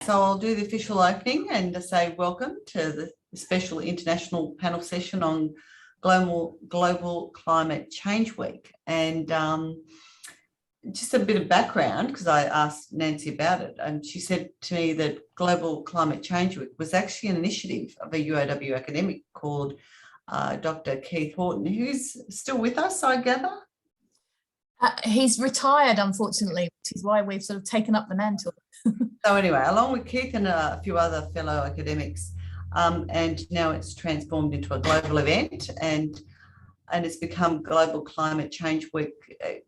So I'll do the official opening and say welcome to the special international panel session on Global Climate Change Week. And just a bit of background, because I asked Nancy about it, and she said to me that Global Climate Change Week was actually an initiative of a UOW academic called Dr Keith Horton, who's still with us, I gather. He's retired, unfortunately, which is why we've sort of taken up the mantle. So anyway, along with Keith and a few other fellow academics, and now it's transformed into a global event, and it's become Global Climate Change Week.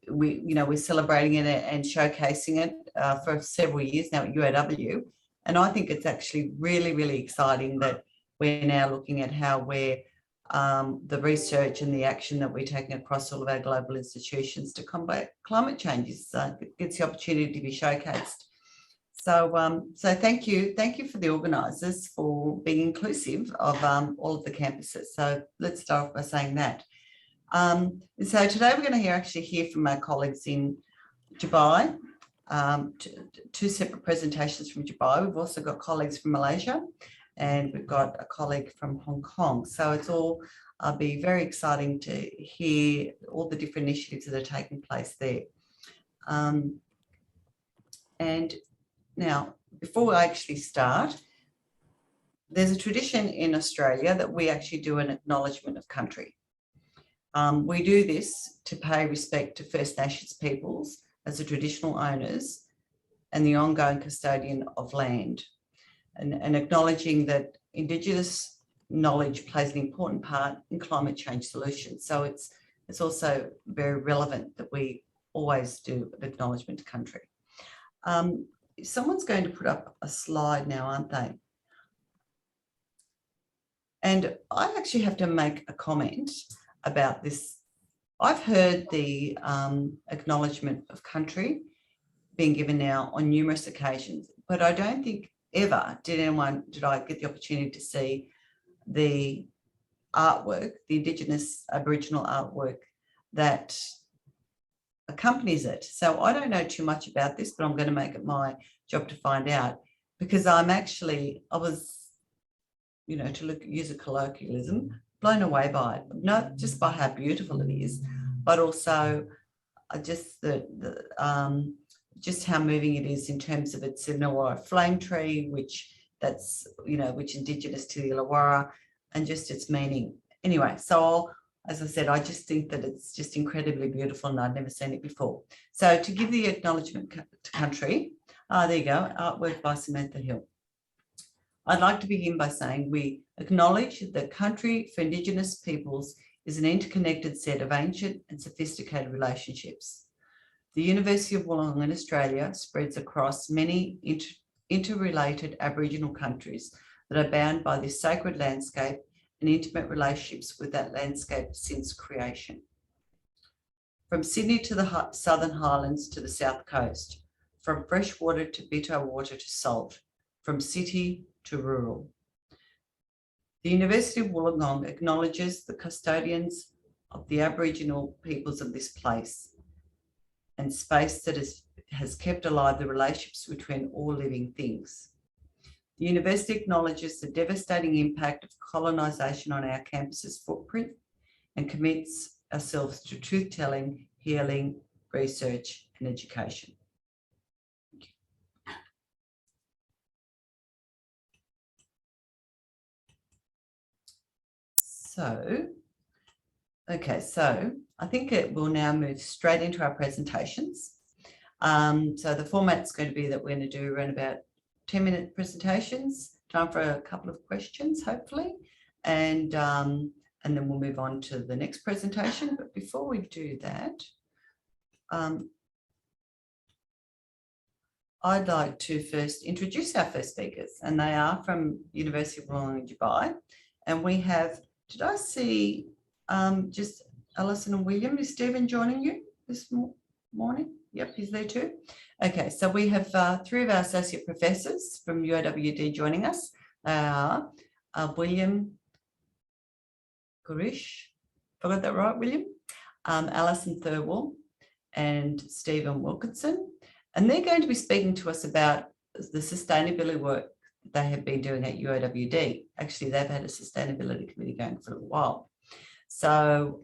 We're celebrating it and showcasing it for several years now at UOW, and I think it's actually really, really exciting that we're now looking at how we're the research and the action that we're taking across all of our global institutions to combat climate change gets the opportunity to be showcased. So, so thank you for the organisers for being inclusive of all of the campuses. So let's start off by saying that. So today we're going to actually hear from our colleagues in Dubai, two separate presentations from Dubai. We've also got colleagues from Malaysia, and we've got a colleague from Hong Kong. So it's all be very exciting to hear all the different initiatives that are taking place there. And now, before I actually start, there's a tradition in Australia that we actually do an acknowledgement of country. We do this to pay respect to First Nations peoples as the traditional owners and the ongoing custodian of land, and acknowledging that Indigenous knowledge plays an important part in climate change solutions. So it's also very relevant that we always do an acknowledgement to country. Someone's going to put up a slide now, aren't they? And I actually have to make a comment about this. I've heard the acknowledgement of country being given now on numerous occasions, but I don't think ever did I get the opportunity to see the artwork, the Indigenous Aboriginal artwork that accompanies it. So I don't know too much about this, but I'm going to make it my job to find out, because I was, to use a colloquialism, blown away by it, not just by how beautiful it is, but also just just how moving it is in terms of its Illawarra flame tree, which Indigenous to the Illawarra, and just its meaning. Anyway, so as I said, I just think that it's just incredibly beautiful, and I'd never seen it before. So to give the acknowledgement to country, there you go, artwork by Samantha Hill. I'd like to begin by saying we acknowledge that country for Indigenous peoples is an interconnected set of ancient and sophisticated relationships. The University of Wollongong in Australia spreads across many interrelated Aboriginal countries that are bound by this sacred landscape and intimate relationships with that landscape since creation. From Sydney to the Southern Highlands to the South Coast, from fresh water to bitter water to salt, from city to rural. The University of Wollongong acknowledges the custodians of the Aboriginal peoples of this place and space that has kept alive the relationships between all living things. The university acknowledges the devastating impact of colonisation on our campus's footprint and commits ourselves to truth-telling, healing, research and education. So I think it will now move straight into our presentations. So the format's going to be that we're going to do around about 10-minute presentations, time for a couple of questions, hopefully, and then we'll move on to the next presentation. But before we do that, I'd like to first introduce our first speakers, and they are from University of Wollongong in Dubai. And we have, did I see just Alison and William? Is Stephen joining you this morning? Yep, he's there too. Okay, so we have three of our associate professors from UOWD joining us. William Gueraiche, if I got that right, William? Alison Thirlwall and Stephen Wilkinson. And they're going to be speaking to us about the sustainability work they have been doing at UOWD. Actually, they've had a sustainability committee going for a while. So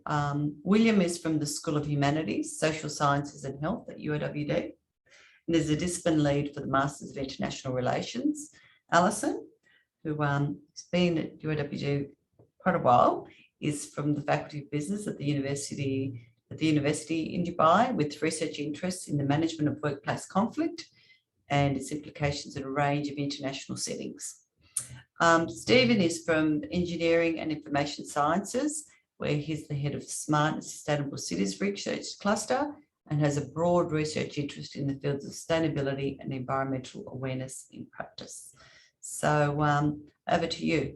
William is from the School of Humanities, Social Sciences and Health at UOWD. And is a discipline lead for the Masters of International Relations. Alison, who has been at UOWD quite a while, is from the Faculty of Business at the University in Dubai, with research interests in the management of workplace conflict and its implications in a range of international settings. Stephen is from Engineering and Information Sciences, where he's the head of Smart and Sustainable Cities Research Cluster, and has a broad research interest in the fields of sustainability and environmental awareness in practice. So over to you.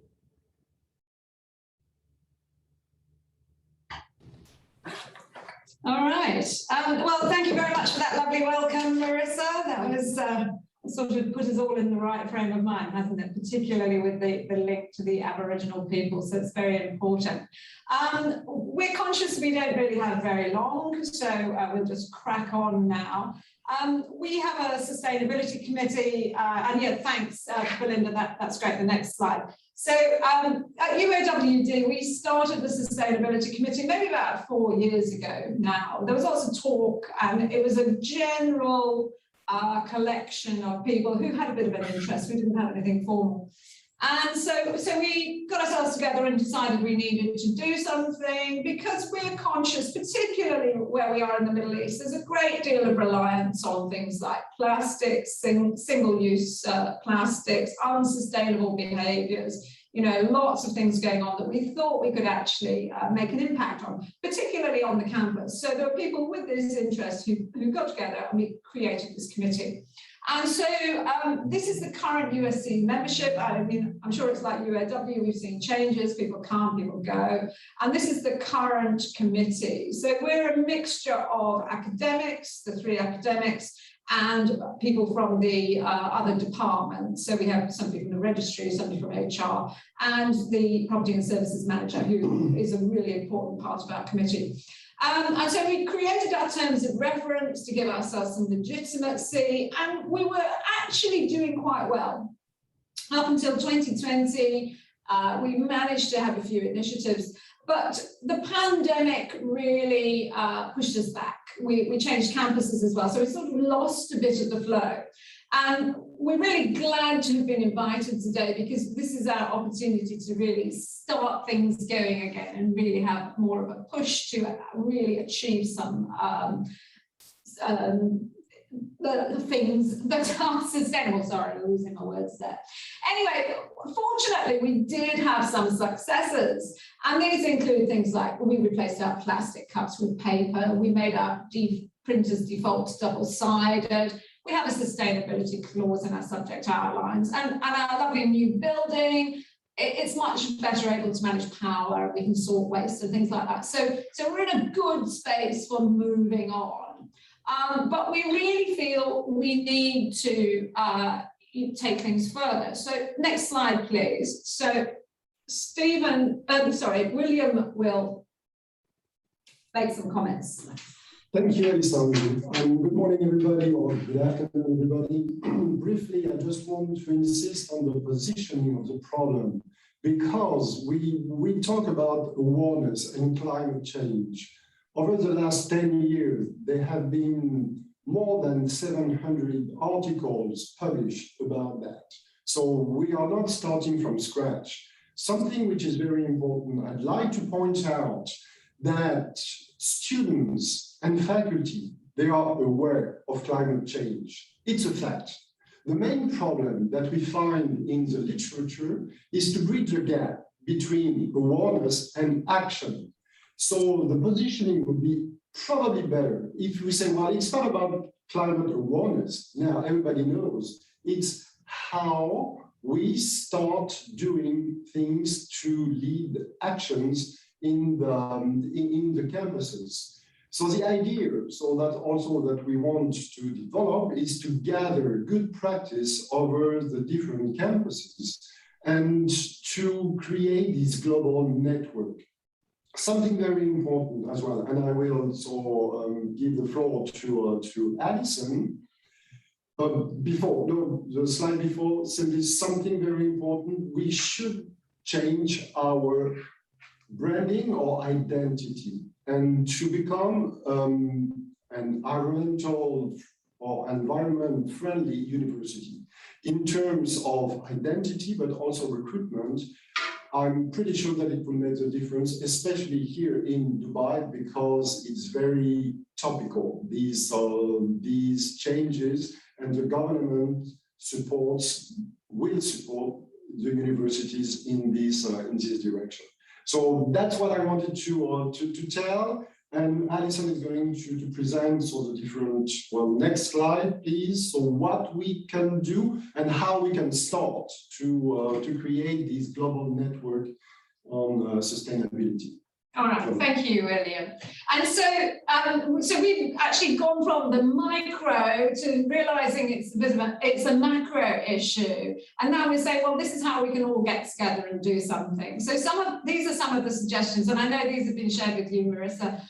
All right. Well, thank you very much for that lovely welcome, Marisa. That was sort of put us all in the right frame of mind, hasn't it? Particularly with the link to the Aboriginal people. So it's very important. We're conscious we don't really have very long, so we'll just crack on now. We have a sustainability committee, and yeah, thanks, Belinda, that's great. The next slide. So at UOWD, we started the sustainability committee maybe about 4 years ago now. There was lots of talk, and it was a general collection of people who had a bit of an interest. We didn't have anything formal. And so we got ourselves together and decided we needed to do something, because we're conscious, particularly where we are in the Middle East, there's a great deal of reliance on things like plastics, single-use plastics, unsustainable behaviours, you know, lots of things going on that we thought we could actually make an impact on, particularly on the campus. So there were people with this interest who got together, and we created this committee. And so this is the current USC membership. I mean, I'm sure it's like UOW, we've seen changes, people come, people go. And this is the current committee. So we're a mixture of academics, the 3 academics, and people from the other departments. So we have somebody from the registry, somebody from HR, and the property and services manager, who is a really important part of our committee. And so we created our terms of reference to give ourselves some legitimacy, and we were actually doing quite well. Up until 2020, we managed to have a few initiatives, but the pandemic really pushed us back. We changed campuses as well, so we sort of lost a bit of the flow. And we're really glad to have been invited today, because this is our opportunity to really start things going again and really have more of a push to really achieve some the things that are sustainable. Sorry, I'm losing my words there. Anyway, fortunately, we did have some successes, and these include things like we replaced our plastic cups with paper, we made our printers default double-sided, we have a sustainability clause in our subject outlines, and our lovely new building, it's much better able to manage power, we can sort waste and things like that. So we're in a good space for moving on. But we really feel we need to take things further. So next slide, please. So William will make some comments. Thank you, Alison. Good morning, everybody, or good afternoon, everybody. Briefly, I just want to insist on the positioning of the problem, because we talk about awareness and climate change. Over the last 10 years, there have been more than 700 articles published about that. So we are not starting from scratch. Something which is very important, I'd like to point out that students and faculty, they are aware of climate change. It's a fact. The main problem that we find in the literature is to bridge the gap between awareness and action. So the positioning would be probably better if we say, well, it's not about climate awareness. Now everybody knows. It's how we start doing things to lead actions in the campuses. So the idea, so that also that we want to develop, is to gather good practice over the different campuses and to create this global network. Something very important as well, and I will also give the floor to Alison. Before, no, the slide before, simply something very important. We should change our branding or identity and to become an environmental or environment-friendly university. In terms of identity, but also recruitment, I'm pretty sure that it will make a difference, especially here in Dubai, because it's very topical, these changes, and the government will support the universities in this direction. So that's what I wanted to tell. And Alison is going to present the different, next slide, please. So what we can do and how we can start to create this global network on sustainability. All right, thank you, William. And so we've actually gone from the micro to realizing it's a macro issue, and now we say, well, this is how we can all get together and do something. So these are some of the suggestions, and I know these have been shared with you, Marisa,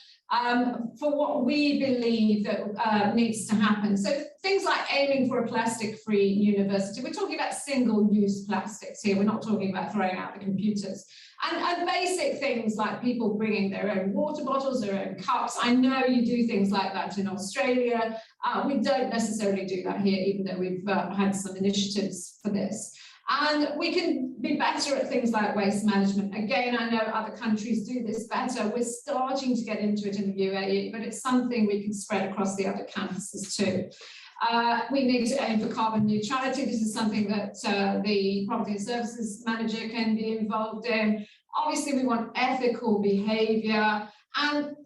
for what we believe that needs to happen. So things like aiming for a plastic-free university. We're talking about single-use plastics here. We're not talking about throwing out the computers. And basic things like people bringing their own water bottles, their own cups. I know you do things like that in Australia. We don't necessarily do that here, even though we've had some initiatives for this. And we can be better at things like waste management. Again, I know other countries do this better. We're starting to get into it in the UAE, but it's something we can spread across the other campuses too. We need to aim for carbon neutrality. This is something that the property and services manager can be involved in. Obviously, we want ethical behaviour, and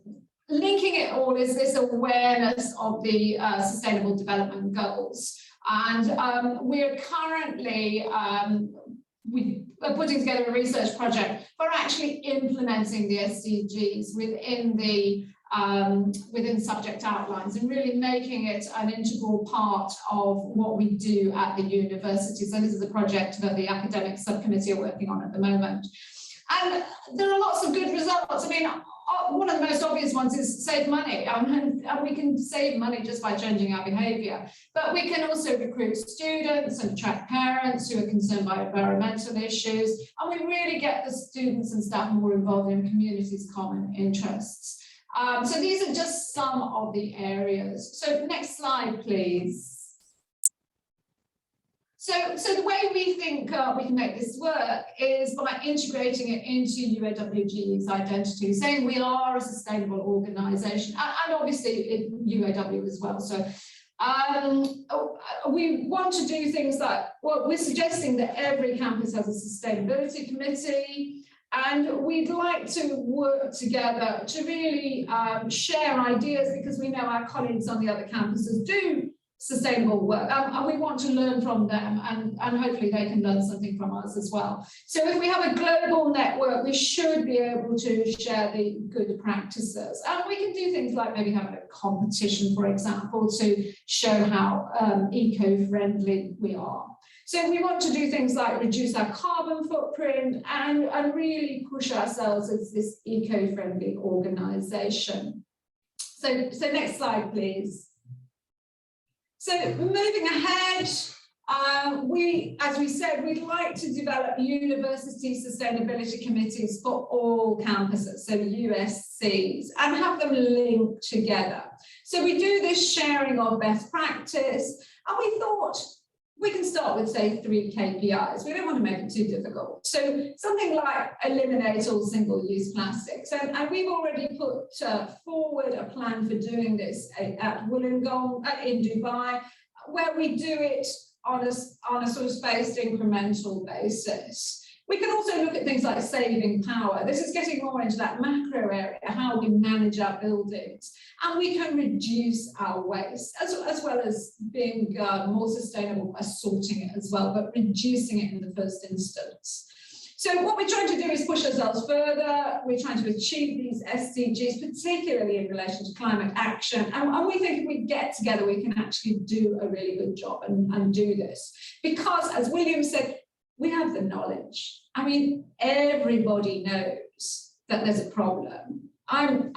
linking it all is this awareness of the Sustainable Development Goals. And we're currently we are putting together a research project for actually implementing the SDGs within subject outlines and really making it an integral part of what we do at the university. So this is a project that the academic subcommittee are working on at the moment. And there are lots of good results. I mean, one of the most obvious ones is save money, and we can save money just by changing our behaviour. But we can also recruit students and attract parents who are concerned by environmental issues, and we really get the students and staff more involved in communities' common interests. So these are just some of the areas. So next slide, please. So the way we think we can make this work is by integrating it into UOWGE's identity, saying we are a sustainable organisation, and obviously UOW as well. So we want to do things like, well, we're suggesting that every campus has a sustainability committee, and we'd like to work together to really share ideas, because we know our colleagues on the other campuses do sustainable work, and we want to learn from them, and hopefully they can learn something from us as well. So if we have a global network, we should be able to share the good practices, and we can do things like maybe having a competition, for example, to show how eco-friendly we are. So we want to do things like reduce our carbon footprint and really push ourselves as this eco-friendly organisation. So next slide, please. So moving ahead, as we said, we'd like to develop university sustainability committees for all campuses, so USCs, and have them linked together. So we do this sharing of best practice, and we thought we can start with, say, 3 KPIs. We don't want to make it too difficult. So something like eliminate all single-use plastics. And we've already put forward a plan for doing this at Wollongong in Dubai, where we do it on a sort of spaced incremental basis. We can also look at things like saving power. This is getting more into that macro area, how we manage our buildings. And we can reduce our waste, as well as being more sustainable by sorting it as well, but reducing it in the first instance. So what we're trying to do is push ourselves further. We're trying to achieve these SDGs, particularly in relation to climate action. And we think if we get together, we can actually do a really good job and do this. Because, as William said, we have the knowledge. I mean, everybody knows that there's a problem. I'm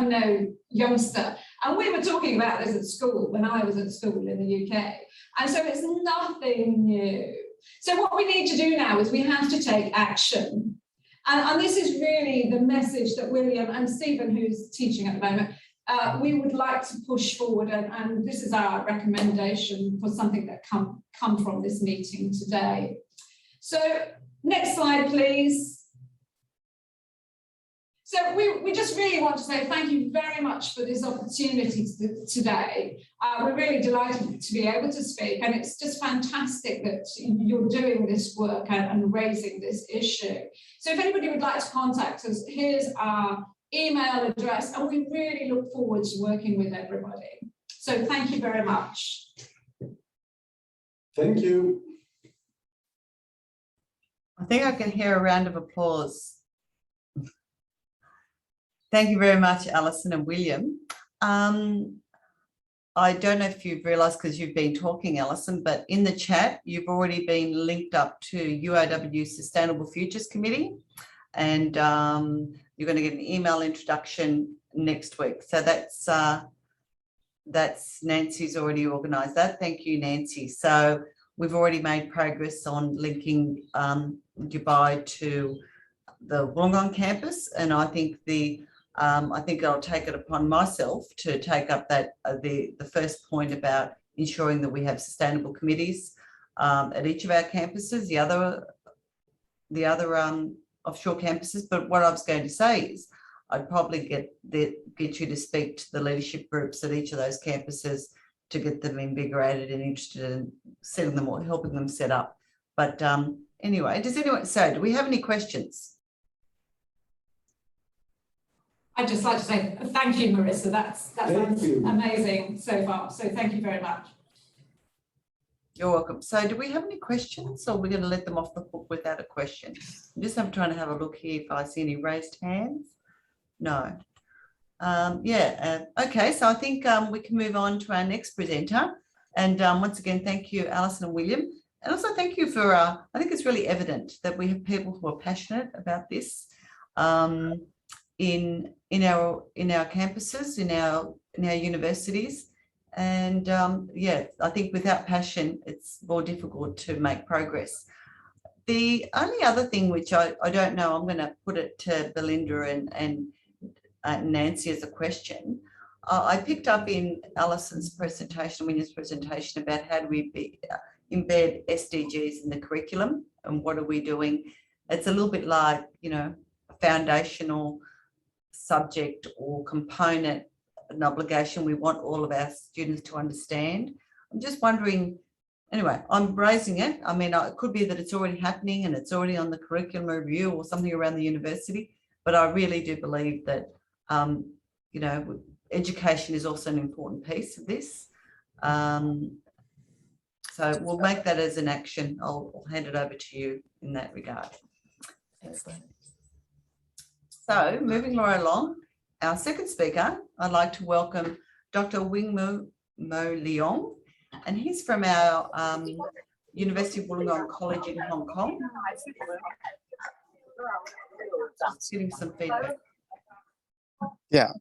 no youngster, And we were talking about this at school when I was at school in the UK. And so it's nothing new. So what we need to do now is we have to take action. And this is really the message that William and Stephen, who's teaching at the moment, we would like to push forward, and this is our recommendation for something that come from this meeting today. So next slide, please. So we just really want to say thank you very much for this opportunity today. We're really delighted to be able to speak, and it's just fantastic that you're doing this work and raising this issue. So if anybody would like to contact us, here's our email address, and we really look forward to working with everybody. So thank you very much. Thank you. I think I can hear a round of applause. Thank you very much, Alison and William. I don't know if you've realised, because you've been talking, Alison, but in the chat, you've already been linked up to UOW Sustainable Futures Committee, and you're going to get an email introduction next week. So that's Nancy's already organised that. Thank you, Nancy. So we've already made progress on linking Dubai to the Wollongong campus, and I think I think I'll take it upon myself to take up that the first point about ensuring that we have sustainable committees at each of our campuses, the other offshore campuses. But what I was going to say is I'd probably get you to speak to the leadership groups at each of those campuses to get them invigorated and interested in setting them or helping them set up. But anyway, do we have any questions? I'd just like to say thank you, Marisa. That's amazing so far. So thank you very much. You're welcome. So do we have any questions, or are we going to let them off the hook without a question? I'm just trying to have a look here if I see any raised hands. No. Okay, so I think we can move on to our next presenter. And once again, thank you, Alison and William. And also thank you for, I think it's really evident that we have people who are passionate about this. In our campuses, in our universities, and I think without passion it's more difficult to make progress. The only other thing which I don't know, I'm going to put it to Belinda and Nancy as a question. I picked up in Alison's presentation, William's presentation, about how do we embed SDGs in the curriculum and what are we doing. It's a little bit like, a foundational subject or component, an obligation we want all of our students to understand. I'm just wondering, anyway, I'm raising it. I mean, it could be that it's already happening and it's already on the curriculum review or something around the university, but I really do believe that, education is also an important piece of this. So we'll make that as an action. I'll hand it over to you in that regard. Excellent. So moving right along, our second speaker, I'd like to welcome Dr Wing Mo Leung, and he's from our University of Wollongong College in Hong Kong. Just getting some feedback. Yeah.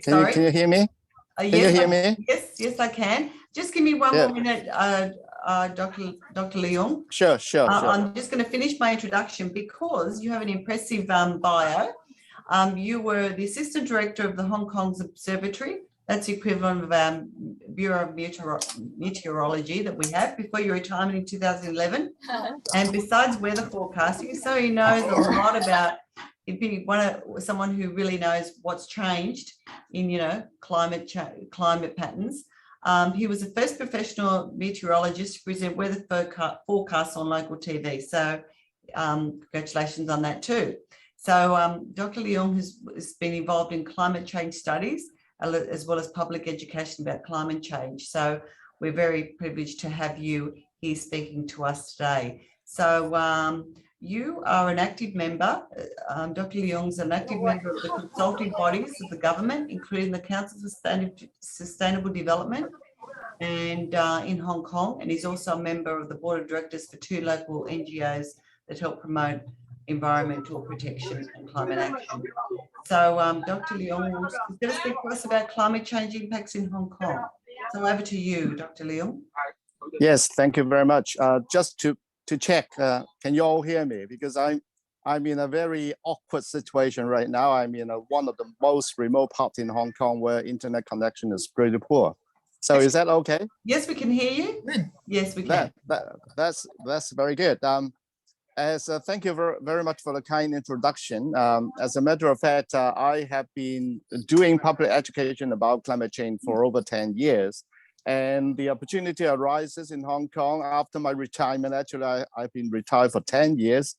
Can you hear me? Yes, can you hear me? Yes, I can. Just give me one more minute, Dr. Leung. Sure. I'm just going to finish my introduction because you have an impressive bio. You were the Assistant Director of the Hong Kong's Observatory. That's the equivalent of our Bureau of Meteorology that we have before your retirement in 2011. And besides weather forecasting, so he knows a lot about, he'd be someone who really knows what's changed in, climate patterns. He was the first professional meteorologist to present weather forecasts on local TV. So congratulations on that too. So Dr. Leung has been involved in climate change studies as well as public education about climate change. So we're very privileged to have you here speaking to us today. So you are an active member, Dr. Leung's an active member of the consulting bodies of the government, including the Council for Sustainable Development and in Hong Kong. And he's also a member of the board of directors for 2 local NGOs that help promote environmental protection and climate action. So Dr. Leung is going to speak to us about climate change impacts in Hong Kong. So over to you, Dr. Leung. Yes, thank you very much. Just to check, can you all hear me? Because I'm in a very awkward situation right now. I'm in one of the most remote parts in Hong Kong where internet connection is pretty poor. So is that okay? Yes, we can hear you. Yes, we can. That's very good. Thank you very much for the kind introduction. As a matter of fact, I have been doing public education about climate change for over 10 years. And the opportunity arises in Hong Kong after my retirement. Actually, I've been retired for 10 years.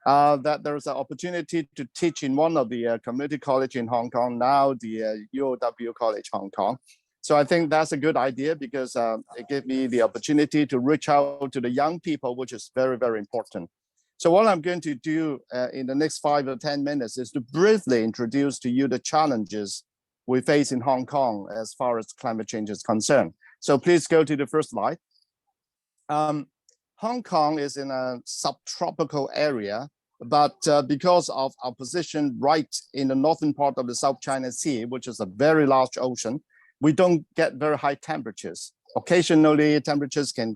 That there's an opportunity to teach in one of the community college in Hong Kong, now the UOW College Hong Kong. So I think that's a good idea because it gave me the opportunity to reach out to the young people, which is very, very important. So what I'm going to do in the next 5 or 10 minutes is to briefly introduce to you the challenges we face in Hong Kong as far as climate change is concerned. So please go to the first slide. Hong Kong is in a subtropical area, but because of our position right in the northern part of the South China Sea, which is a very large ocean, we don't get very high temperatures. Occasionally, temperatures can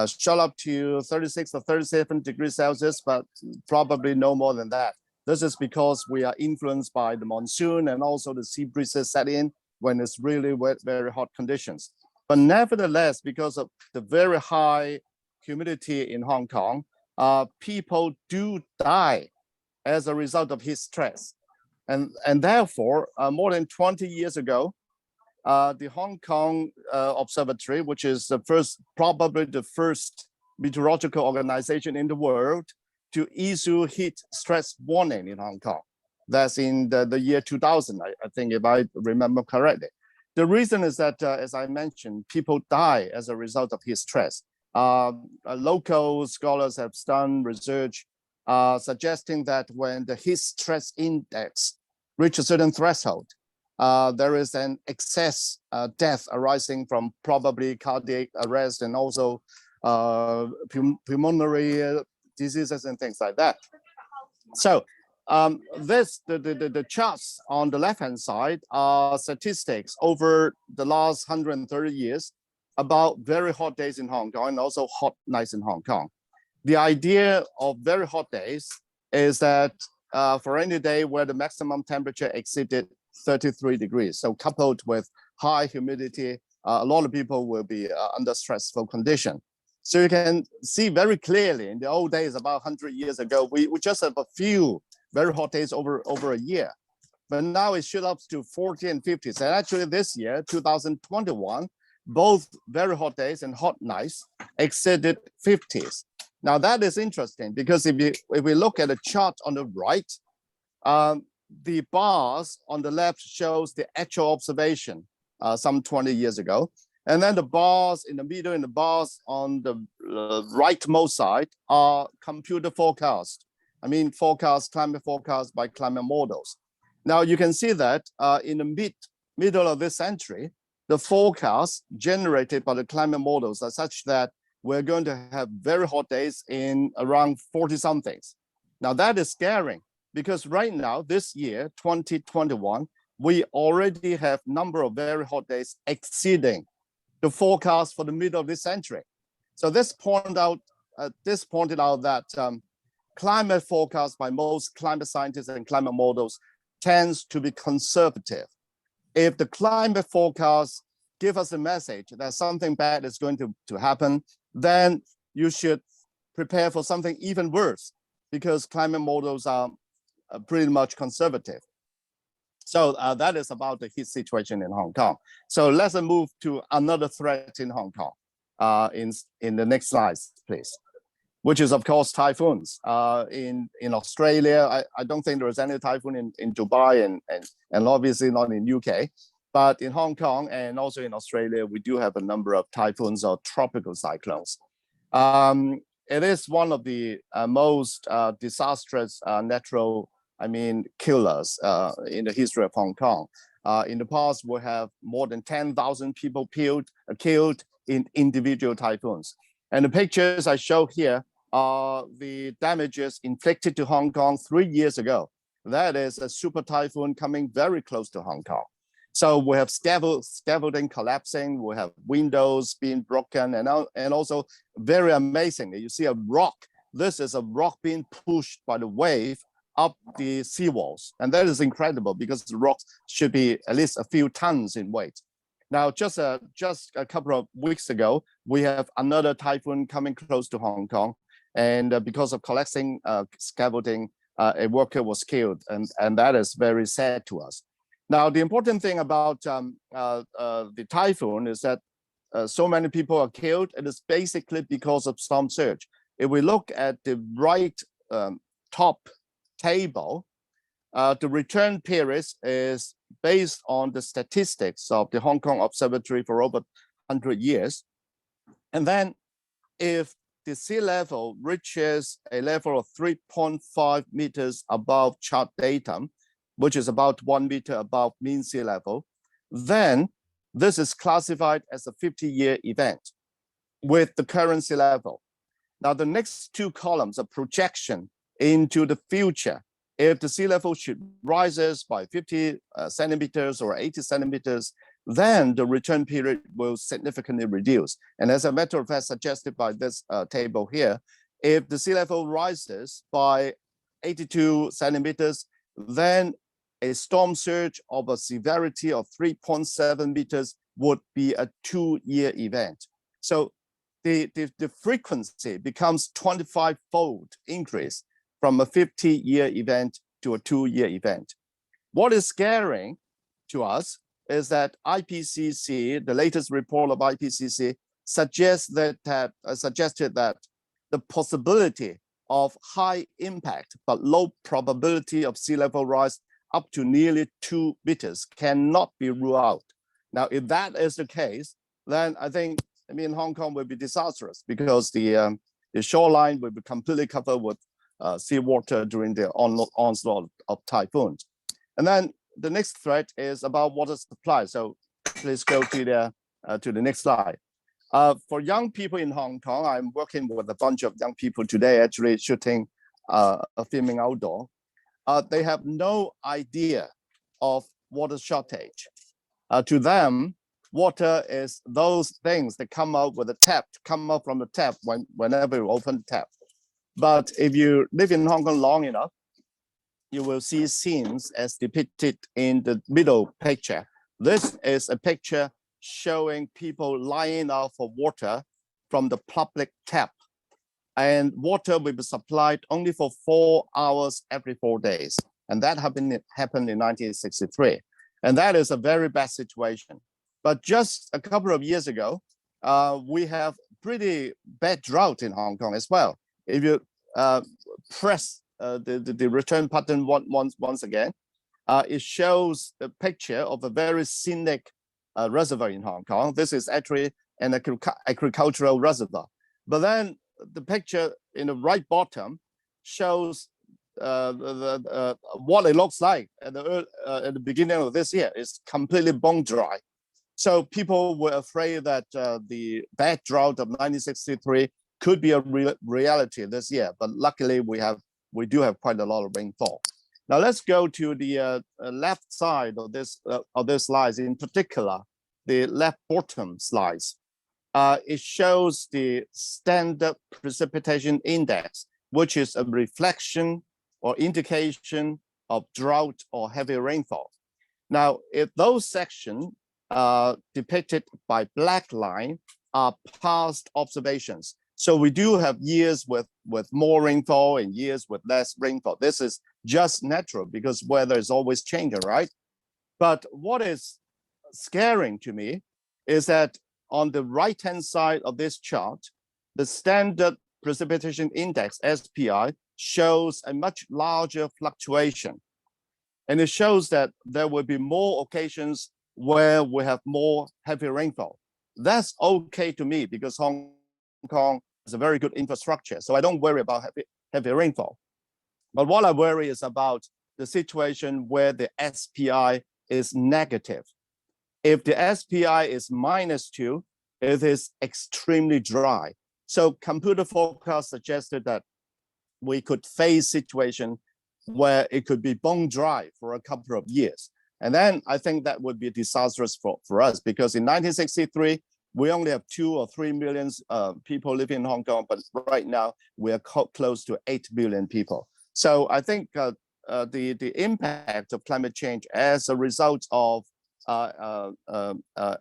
shot up to 36 or 37 degrees Celsius, but probably no more than that. This is because we are influenced by the monsoon and also the sea breezes set in when it's really wet, very hot conditions. But nevertheless, because of the very high humidity in Hong Kong, people do die as a result of heat stress. And therefore, more than 20 years ago, the Hong Kong Observatory, which is probably the first meteorological organization in the world to issue heat stress warning in Hong Kong. That's in the year 2000, I think, if I remember correctly. The reason is that, as I mentioned, people die as a result of heat stress. Local scholars have done research suggesting that when the heat stress index reaches a certain threshold, there is an excess death arising from probably cardiac arrest and also pulmonary diseases and things like that. So the charts on the left-hand side are statistics over the last 130 years about very hot days in Hong Kong and also hot nights in Hong Kong. The idea of very hot days is that for any day where the maximum temperature exceeded 33 degrees, so coupled with high humidity, a lot of people will be under stressful condition. So you can see very clearly in the old days, about 100 years ago, we just have a few very hot days over a year. But now it shoots up to 40 and 50s. And actually this year, 2021, both very hot days and hot nights exceeded 50s. Now that is interesting because if we look at the chart on the right, the bars on the left shows the actual observation some 20 years ago. And then the bars in the middle and the bars on the rightmost side are computer forecast. I mean, climate forecast by climate models. Now you can see that in the middle of this century, the forecasts generated by the climate models are such that we're going to have very hot days in around 40 somethings. Now that is scary because right now, this year, 2021, we already have number of very hot days exceeding the forecast for the middle of this century. So this pointed out that climate forecast by most climate scientists and climate models tends to be conservative. If the climate forecast give us a message that something bad is going to happen, then you should prepare for something even worse because climate models are pretty much conservative. So that is about the heat situation in Hong Kong. So let's move to another threat in Hong Kong in the next slides, please, which is, of course, typhoons. In Australia, I don't think there is any typhoon in Dubai and obviously not in UK. But in Hong Kong and also in Australia, we do have a number of typhoons or tropical cyclones. It is one of the most disastrous natural killers in the history of Hong Kong. In the past, we have more than 10,000 people killed in individual typhoons. And the pictures I show here are the damages inflicted to Hong Kong 3 years ago. That is a super typhoon coming very close to Hong Kong. So we have scaffolding collapsing, we have windows being broken, and also very amazing, you see a rock. This is a rock being pushed by the wave up the seawalls. And that is incredible because the rocks should be at least a few tons in weight. Now, just a couple of weeks ago, we have another typhoon coming close to Hong Kong. And because of collapsing scaffolding, a worker was killed. And that is very sad to us. Now, the important thing about the typhoon is that so many people are killed. It is basically because of storm surge. If we look at the right top table, the return period is based on the statistics of the Hong Kong Observatory for over 100 years. And then if the sea level reaches a level of 3.5 meters above chart datum, which is about 1 meter above mean sea level, then this is classified as a 50-year event with the current sea level. Now, the next two columns are projection into the future. If the sea level should rises by 50 centimeters or 80 centimeters, then the return period will significantly reduce. And as a matter of fact, suggested by this table here, if the sea level rises by 82 centimeters, then a storm surge of a severity of 3.7 meters would be a 2-year event. So the frequency becomes 25-fold increase from a 50-year event to a 2-year event. What is scaring to us is that IPCC, the latest report of IPCC, suggested that the possibility of high impact but low probability of sea level rise up to nearly 2 meters cannot be ruled out. Now, if that is the case, then I think, Hong Kong will be disastrous because the shoreline will be completely covered with seawater during the onslaught of typhoons. And then the next threat is about water supply. So please go to the next slide. For young people in Hong Kong, I'm working with a bunch of young people today, actually shooting filming outdoor. They have no idea of water shortage. To them, water is those things that come out with a tap, come out from the tap whenever you open the tap. But if you live in Hong Kong long enough, you will see scenes as depicted in the middle picture. This is a picture showing people lining up for water from the public tap. And water will be supplied only for 4 hours every 4 days. And that happened in 1963. And that is a very bad situation. But just a couple of years ago, we have pretty bad drought in Hong Kong as well. If you press the return button once again, it shows a picture of a very scenic reservoir in Hong Kong. This is actually an agricultural reservoir. But then the picture in the right bottom shows what it looks like at the beginning of this year. It's completely bone dry. So people were afraid that the bad drought of 1963 could be a reality this year. But luckily, we do have quite a lot of rainfall. Now let's go to the left side of this slides, in particular, the left bottom slides. It shows the standard precipitation index, which is a reflection or indication of drought or heavy rainfall. Now, if those sections depicted by black line are past observations, so we do have years with more rainfall and years with less rainfall. This is just natural because weather is always changing, right? But what is scaring to me is that on the right-hand side of this chart, the standard precipitation index, SPI, shows a much larger fluctuation. And it shows that there will be more occasions where we have more heavy rainfall. That's okay to me because Hong Kong has a very good infrastructure, so I don't worry about heavy rainfall. But what I worry is about the situation where the SPI is negative. If the SPI is -2, it is extremely dry. So computer forecast suggested that we could face situation where it could be bone dry for a couple of years. And then I think that would be disastrous for us, because in 1963, we only have 2 or 3 million people living in Hong Kong, but right now we are close to 8 billion people. So I think the impact of climate change as a result of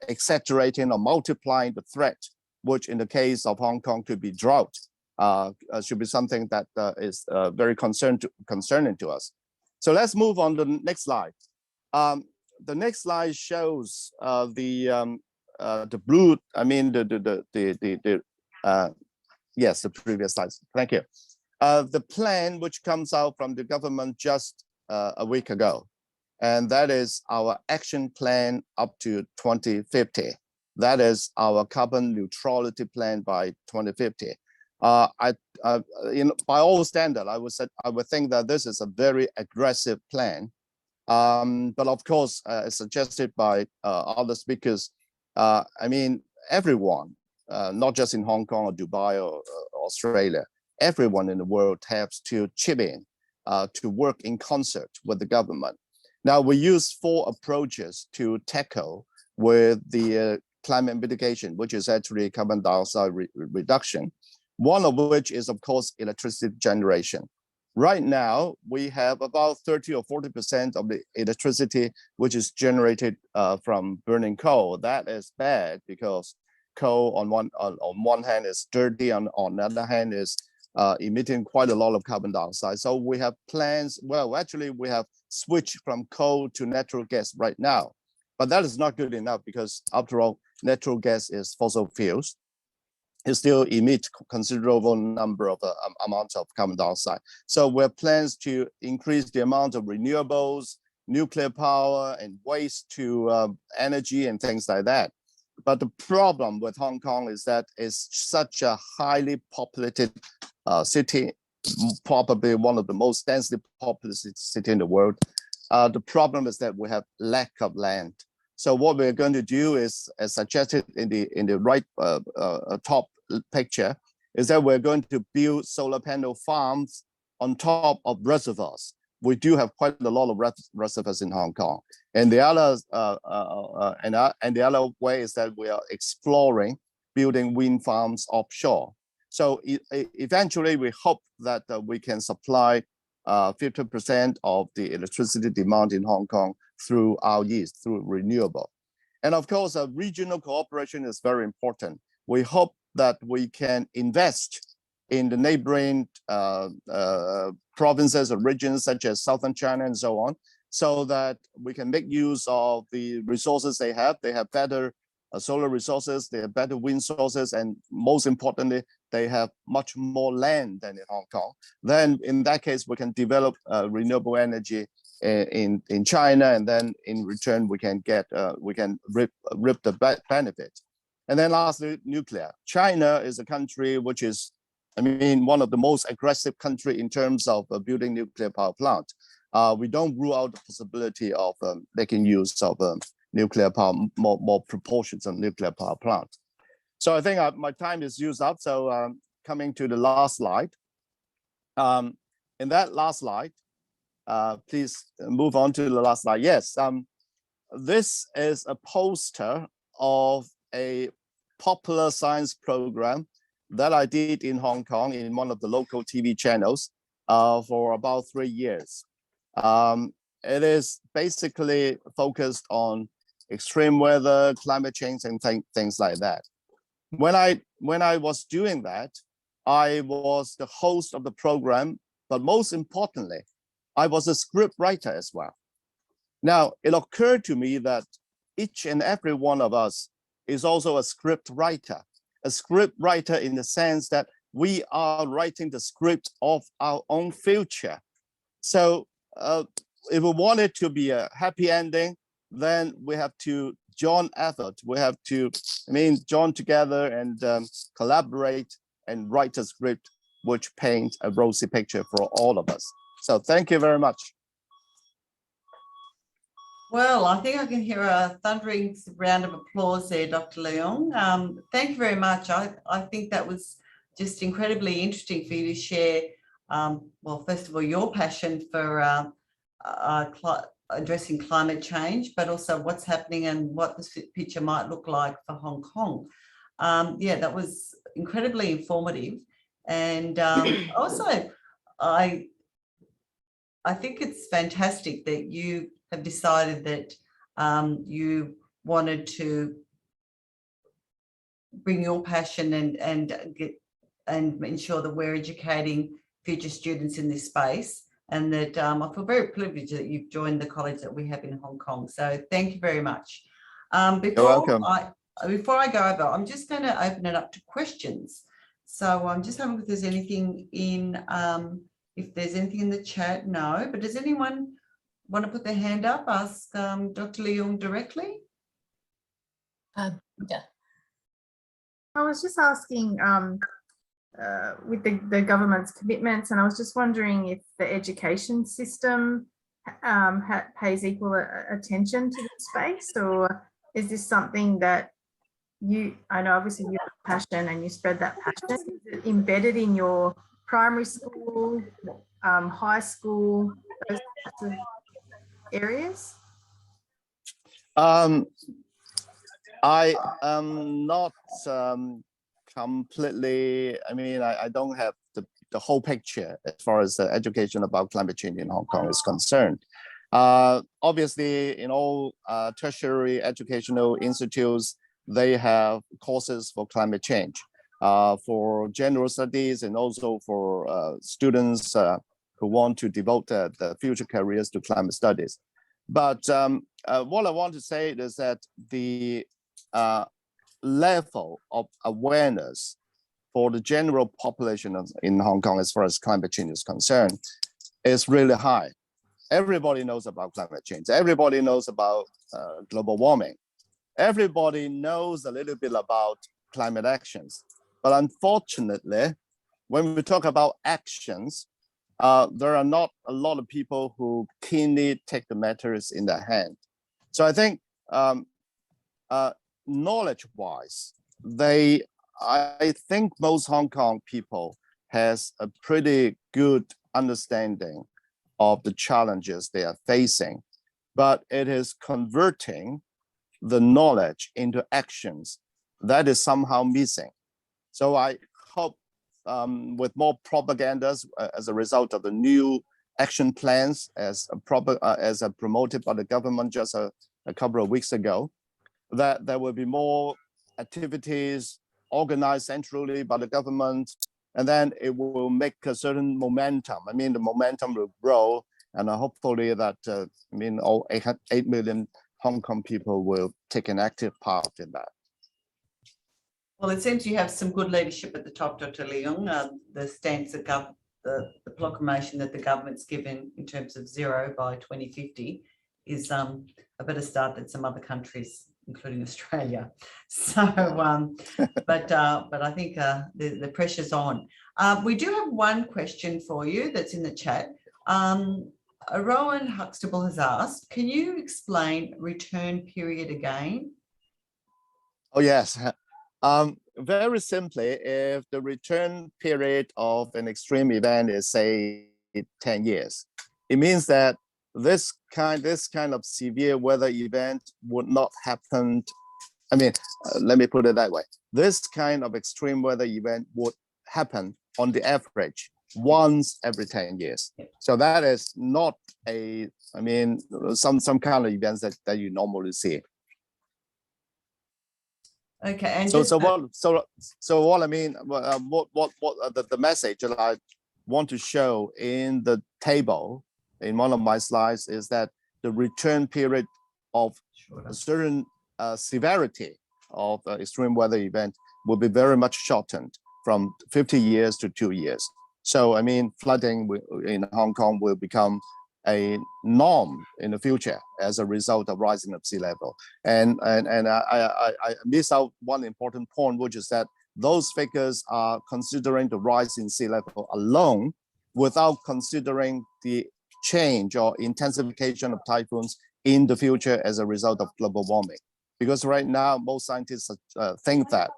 exaggerating or multiplying the threat, which in the case of Hong Kong could be drought, should be something that is very concerning to us. So let's move on to the next slide. The next slide shows the blue. I mean yes, the previous slides. Thank you. The plan which comes out from the government just a week ago, and that is our action plan up to 2050. That is our carbon neutrality plan by 2050. By all standards, I would think that this is a very aggressive plan. But of course, as suggested by other speakers, I mean, everyone, not just in Hong Kong or Dubai or Australia, everyone in the world has to chip in to work in concert with the government. Now, we use 4 approaches to tackle with the climate mitigation, which is actually carbon dioxide reduction. One of which is, of course, electricity generation. Right now, we have about 30 or 40% of the electricity which is generated from burning coal. That is bad, because coal on one hand is dirty, on the other hand is emitting quite a lot of carbon dioxide. So we have plans. Well, actually, we have switched from coal to natural gas right now, but that is not good enough, because after all, natural gas is fossil fuels. It still emits considerable number of amounts of carbon dioxide. So we have plans to increase the amount of renewables, nuclear power, and waste to energy and things like that. But the problem with Hong Kong is that it's such a highly populated city, probably one of the most densely populated city in the world. The problem is that we have lack of land. So what we're going to do is, as suggested in the right top picture, is that we're going to build solar panel farms on top of reservoirs. We do have quite a lot of reservoirs in Hong Kong, and the other way is that we are exploring building wind farms offshore. So eventually, we hope that we can supply 50% of the electricity demand in Hong Kong through our use, through renewable. And of course, regional cooperation is very important. We hope that we can invest in the neighboring provinces or regions such as southern China and so on, so that we can make use of the resources they have. They have better solar resources, they have better wind sources, and most importantly, they have much more land than in Hong Kong. Then in that case, we can develop renewable energy in China, and then in return, we can get reap the benefit. And then lastly, nuclear. China is a country which is, I mean, one of the most aggressive country in terms of building nuclear power plant. We don't rule out the possibility of making use of nuclear power, more proportions of nuclear power plant. So I think my time is used up. So coming to the last slide. In that last slide, please move on to the last slide. Yes, this is a poster of a popular science program that I did in Hong Kong in one of the local TV channels for about 3 years. It is basically focused on extreme weather, climate change, and things like that. When I was doing that, I was the host of the program, but most importantly, I was a script writer as well. Now, it occurred to me that each and every one of us is also a script writer in the sense that we are writing the script of our own future. So if we want it to be a happy ending, then we have to join effort. We have to, join together and collaborate and write a script which paints a rosy picture for all of us. So thank you very much. Well, I think I can hear a thundering round of applause there, Dr. Leung. Thank you very much. I think that was just incredibly interesting for you to share well, first of all, your passion for addressing climate change, but also what's happening and what the picture might look like for Hong Kong. Yeah, that was incredibly informative. And also, I think it's fantastic that you have decided that you wanted to bring your passion and ensure that we're educating future students in this space, and that I feel very privileged that you've joined the college that we have in Hong Kong. So thank you very much. You're welcome. Before I go over, I'm just going to open it up to questions. So I'm just having if there's anything in, if there's anything in the chat, no. But does anyone want to put their hand up, ask Dr Leung directly? Yeah. I was just asking with the government's commitments, and I was just wondering if the education system pays equal attention to this space, or is this something that I know obviously you have passion and you spread that passion, is it embedded in your primary school, high school, those types of areas? I am not completely, I mean, I don't have the whole picture as far as the education about climate change in Hong Kong is concerned. Obviously, in all tertiary educational institutes, they have courses for climate change, for general studies, and also for students who want to devote their future careers to climate studies. But what I want to say is that the level of awareness for the general population in Hong Kong as far as climate change is concerned is really high. Everybody knows about climate change. Everybody knows about global warming. Everybody knows a little bit about climate actions. But unfortunately, when we talk about actions, there are not a lot of people who keenly take the matters in their hand. So I think knowledge-wise, I think most Hong Kong people has a pretty good understanding of the challenges they are facing, but it is converting the knowledge into actions that is somehow missing. So I hope with more propagandas as a result of the new action plans as promoted by the government just a couple of weeks ago, that there will be more activities organized centrally by the government, and then it will make a certain momentum. I mean, the momentum will grow, and hopefully that, all 8 million Hong Kong people will take an active part in that. Well, it seems you have some good leadership at the top, Dr Leung. The stance that the proclamation that the government's given in terms of zero by 2050 is a better start than some other countries, including Australia. So, but I think the pressure's on. We do have one question for you that's in the chat. Rowan Huxtable has asked, can you explain return period again? Oh, yes. Very simply, if the return period of an extreme event is, say, 10 years, it means that this kind of severe weather event would not happen. I mean, let me put it that way. This kind of extreme weather event would happen on the average once every 10 years. So that is not some kind of events that you normally see. Okay, and so what I mean, the message that I want to show in the table in one of my slides is that the return period of a certain severity of extreme weather event will be very much shortened from 50 years to 2 years. So I mean, flooding in Hong Kong will become a norm in the future as a result of rising of sea level. And I miss out one important point, which is that those figures are considering the rise in sea level alone without considering the change or intensification of typhoons in the future as a result of global warming. Because right now, most scientists think that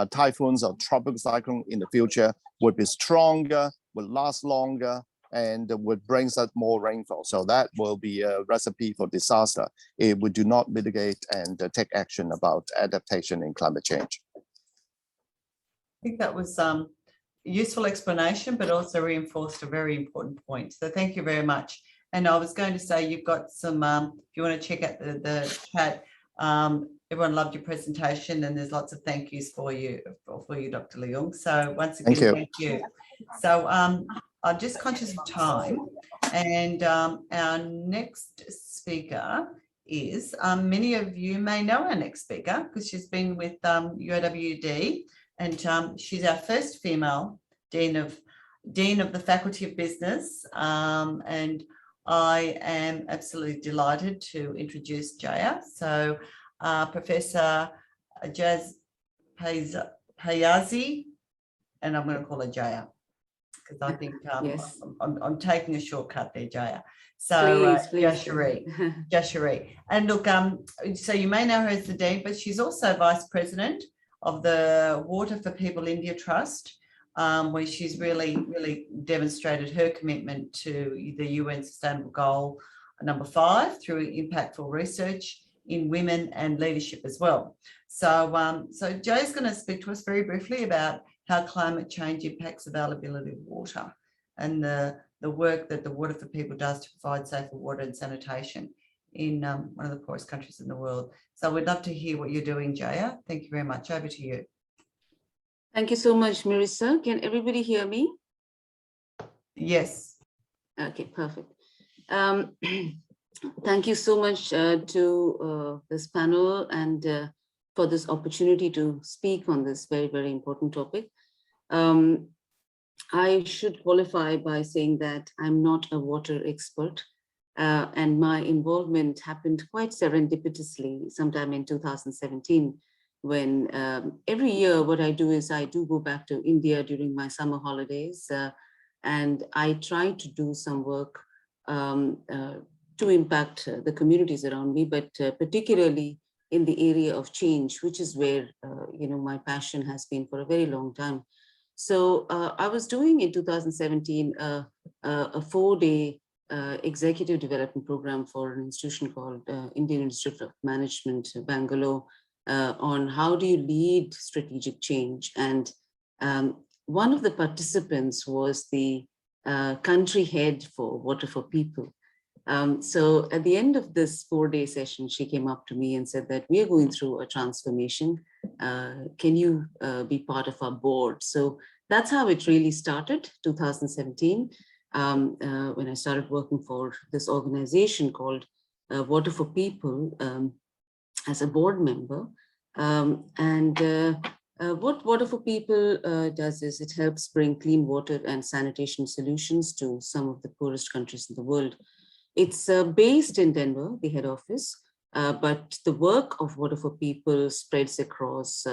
typhoons or tropical cyclone in the future would be stronger would last longer, and would bring us more rainfall. So that will be a recipe for disaster if we do not mitigate and take action about adaptation and climate change. I think that was a useful explanation, but also reinforced a very important point. So thank you very much. And I was going to say, you've got some, if you want to check out the chat, everyone loved your presentation, and there's lots of thank yous for you, Dr. Leung. So once again, thank you. So I'm just conscious of time, and our next speaker is, many of you may know our next speaker because she's been with UOWD, and she's our first female Dean of the Faculty of Business, and I am absolutely delighted to introduce Jaya. So Professor Jaz Payazi, and I'm going to call her Jaya, because I think yes. I'm taking a shortcut there, Jaya. So please. Jashari. And look, so you may know her as the Dean, but she's also Vice President of the Water for People India Trust, where she's really demonstrated her commitment to the UN Sustainable Goal number 5 through impactful research in women and leadership as well. So, so Jay's going to speak to us very briefly about how climate change impacts availability of water and the work that the Water for People does to provide safer water and sanitation in one of the poorest countries in the world. So we'd love to hear what you're doing, Jaya. Thank you very much. Over to you. Thank you so much, Marisa. Can everybody hear me? Yes. Okay, perfect. Thank you so much to this panel and for this opportunity to speak on this very important topic. I should qualify by saying that I'm not a water expert, and my involvement happened quite serendipitously sometime in 2017, when every year what I do is I do go back to India during my summer holidays, and I try to do some work to impact the communities around me, but particularly in the area of change, which is where my passion has been for a very long time. So I was doing in 2017 a 4-day executive development program for an institution called Indian Institute of Management, Bangalore, on how do you lead strategic change. And one of the participants was the country head for Water for People. So at the end of this 4-day session, she came up to me and said that we are going through a transformation. Can you be part of our board? So that's how it really started, 2017, when I started working for this organization called Water for People as a board member. What Water for People does is it helps bring clean water and sanitation solutions to some of the poorest countries in the world. It's based in Denver, the head office, but the work of Water for People spreads across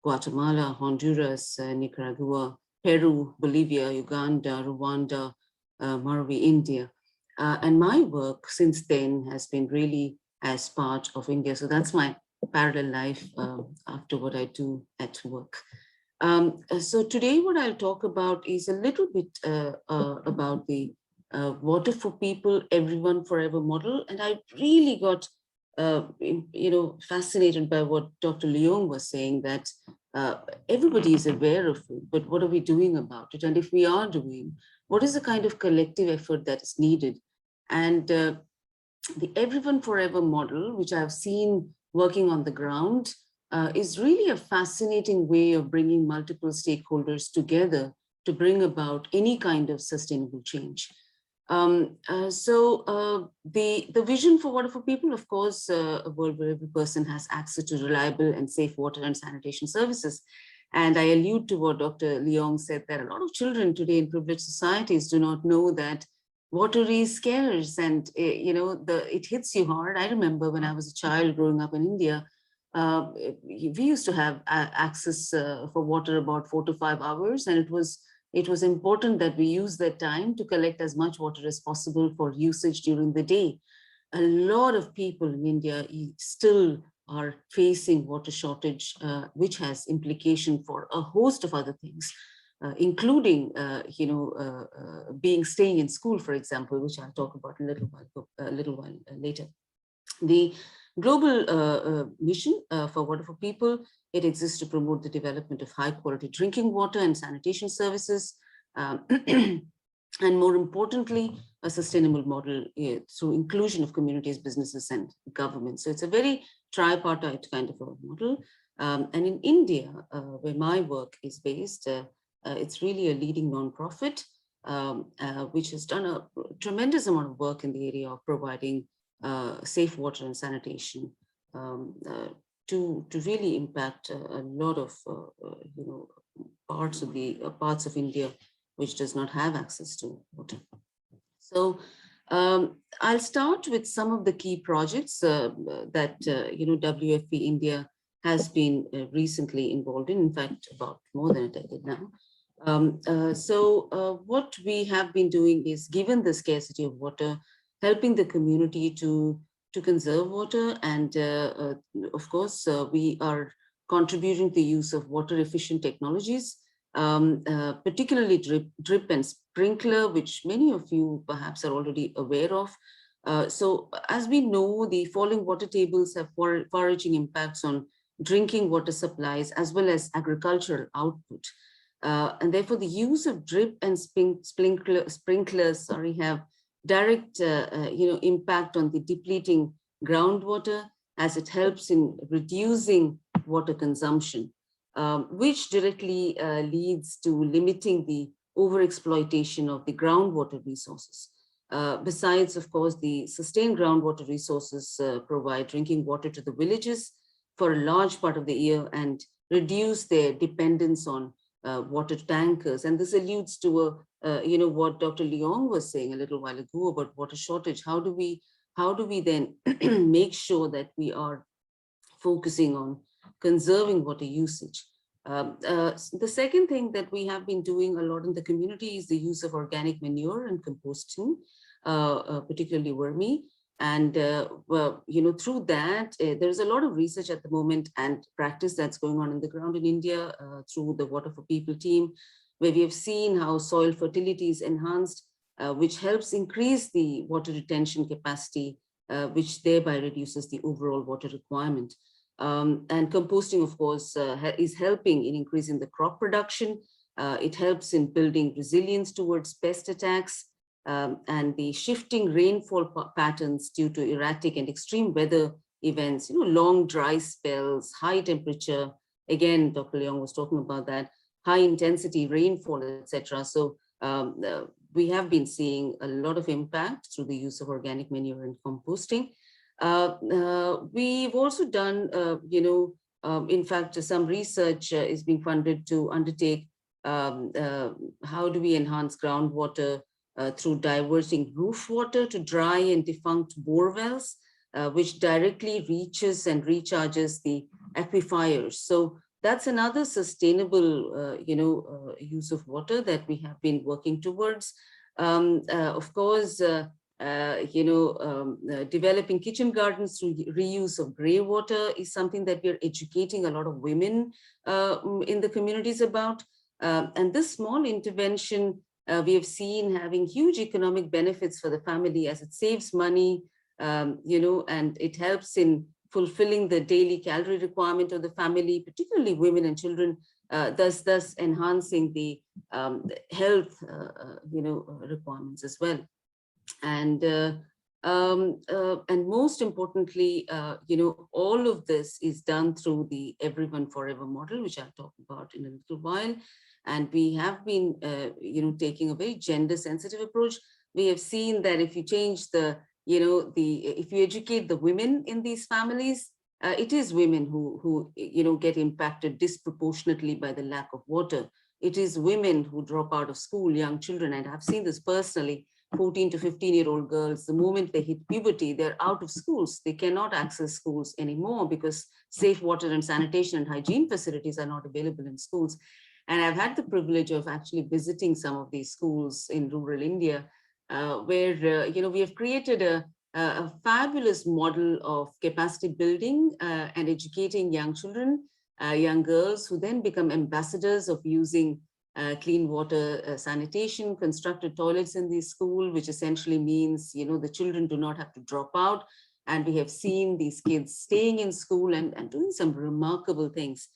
Guatemala, Honduras, Nicaragua, Peru, Bolivia, Uganda, Rwanda, Malawi, India. And my work since then has been really as part of India. So that's my parallel life after what I do at work. So today what I'll talk about is a little bit about the Water for People, Everyone Forever model. And I really got fascinated by what Dr. Leung was saying, that everybody is aware of it, but what are we doing about it? And if we are doing, what is the kind of collective effort that is needed? And the Everyone Forever model, which I've seen working on the ground, is really a fascinating way of bringing multiple stakeholders together to bring about any kind of sustainable change. The vision for Water for People, of course, a world where every person has access to reliable and safe water and sanitation services. And I allude to what Dr. Leung said, that a lot of children today in privileged societies do not know that water is scarce, and it hits you hard. I remember when I was a child growing up in India, we used to have access for water about 4 to 5 hours, and it was important that we use that time to collect as much water as possible for usage during the day. A lot of people in India still are facing water shortage, which has implication for a host of other things. including, staying in school, for example, which I'll talk about a little while later. The global mission for Water for People, it exists to promote the development of high quality drinking water and sanitation services, and more importantly, a sustainable model through inclusion of communities, businesses, and government. So it's a very tripartite kind of a model. And in India, where my work is based, it's really a leading nonprofit, which has done a tremendous amount of work in the area of providing safe water and sanitation to really impact a lot of parts of India which does not have access to water. So I'll start with some of the key projects that WFP India has been recently involved in fact, about more than a decade now. What we have been doing is, given the scarcity of water, helping the community to conserve water, and of course we are contributing to the use of water efficient technologies, particularly drip and sprinkler, which many of you perhaps are already aware of. So as we know, the falling water tables have far-reaching impacts on drinking water supplies as well as agricultural output. And therefore the use of drip and sprinklers have direct impact on the depleting groundwater, as it helps in reducing water consumption, which directly leads to limiting the overexploitation of the groundwater resources. Besides, of course, the sustained groundwater resources provide drinking water to the villages for a large part of the year and reduce their dependence on water tankers. And this alludes to what Dr. Leung was saying a little while ago about water shortage. How do we then make sure that we are focusing on conserving water usage? The second thing that we have been doing a lot in the community is the use of organic manure and composting, particularly wormy. And through that, there's a lot of research at the moment and practice that's going on the ground in India through the Water for People team, where we have seen how soil fertility is enhanced, which helps increase the water retention capacity, which thereby reduces the overall water requirement. And composting, of course, is helping in increasing the crop production. It helps in building resilience towards pest attacks. And the shifting rainfall patterns due to erratic and extreme weather events, long dry spells, high temperature. Again, Dr. Leung was talking about that, high intensity rainfall, etc. So we have been seeing a lot of impact through the use of organic manure and composting. We've also done, in fact, some research is being funded to undertake how do we enhance groundwater through diverting roof water to dry and defunct bore wells, which directly reaches and recharges the aquifers. So that's another sustainable, use of water that we have been working towards. Of course, developing kitchen gardens through reuse of grey water is something that we're educating a lot of women in the communities about. And this small intervention we have seen having huge economic benefits for the family, as it saves money, and it helps in fulfilling the daily calorie requirement of the family, particularly women and children, thus enhancing the health, requirements as well. And most importantly, all of this is done through the Everyone Forever model, which I'll talk about in a little while. And we have been, taking a very gender-sensitive approach. We have seen that if you change if you educate the women in these families, it is women who get impacted disproportionately by the lack of water. It is women who drop out of school, young children, and I've seen this personally. 14 to 15-year-old girls, the moment they hit puberty, they're out of schools. They cannot access schools anymore because safe water and sanitation and hygiene facilities are not available in schools. And I've had the privilege of actually visiting some of these schools in rural India, where we have created a fabulous model of capacity building and educating young children, young girls, who then become ambassadors of using clean water sanitation, constructed toilets in the school, which essentially means, the children do not have to drop out. And we have seen these kids staying in school and doing some remarkable things.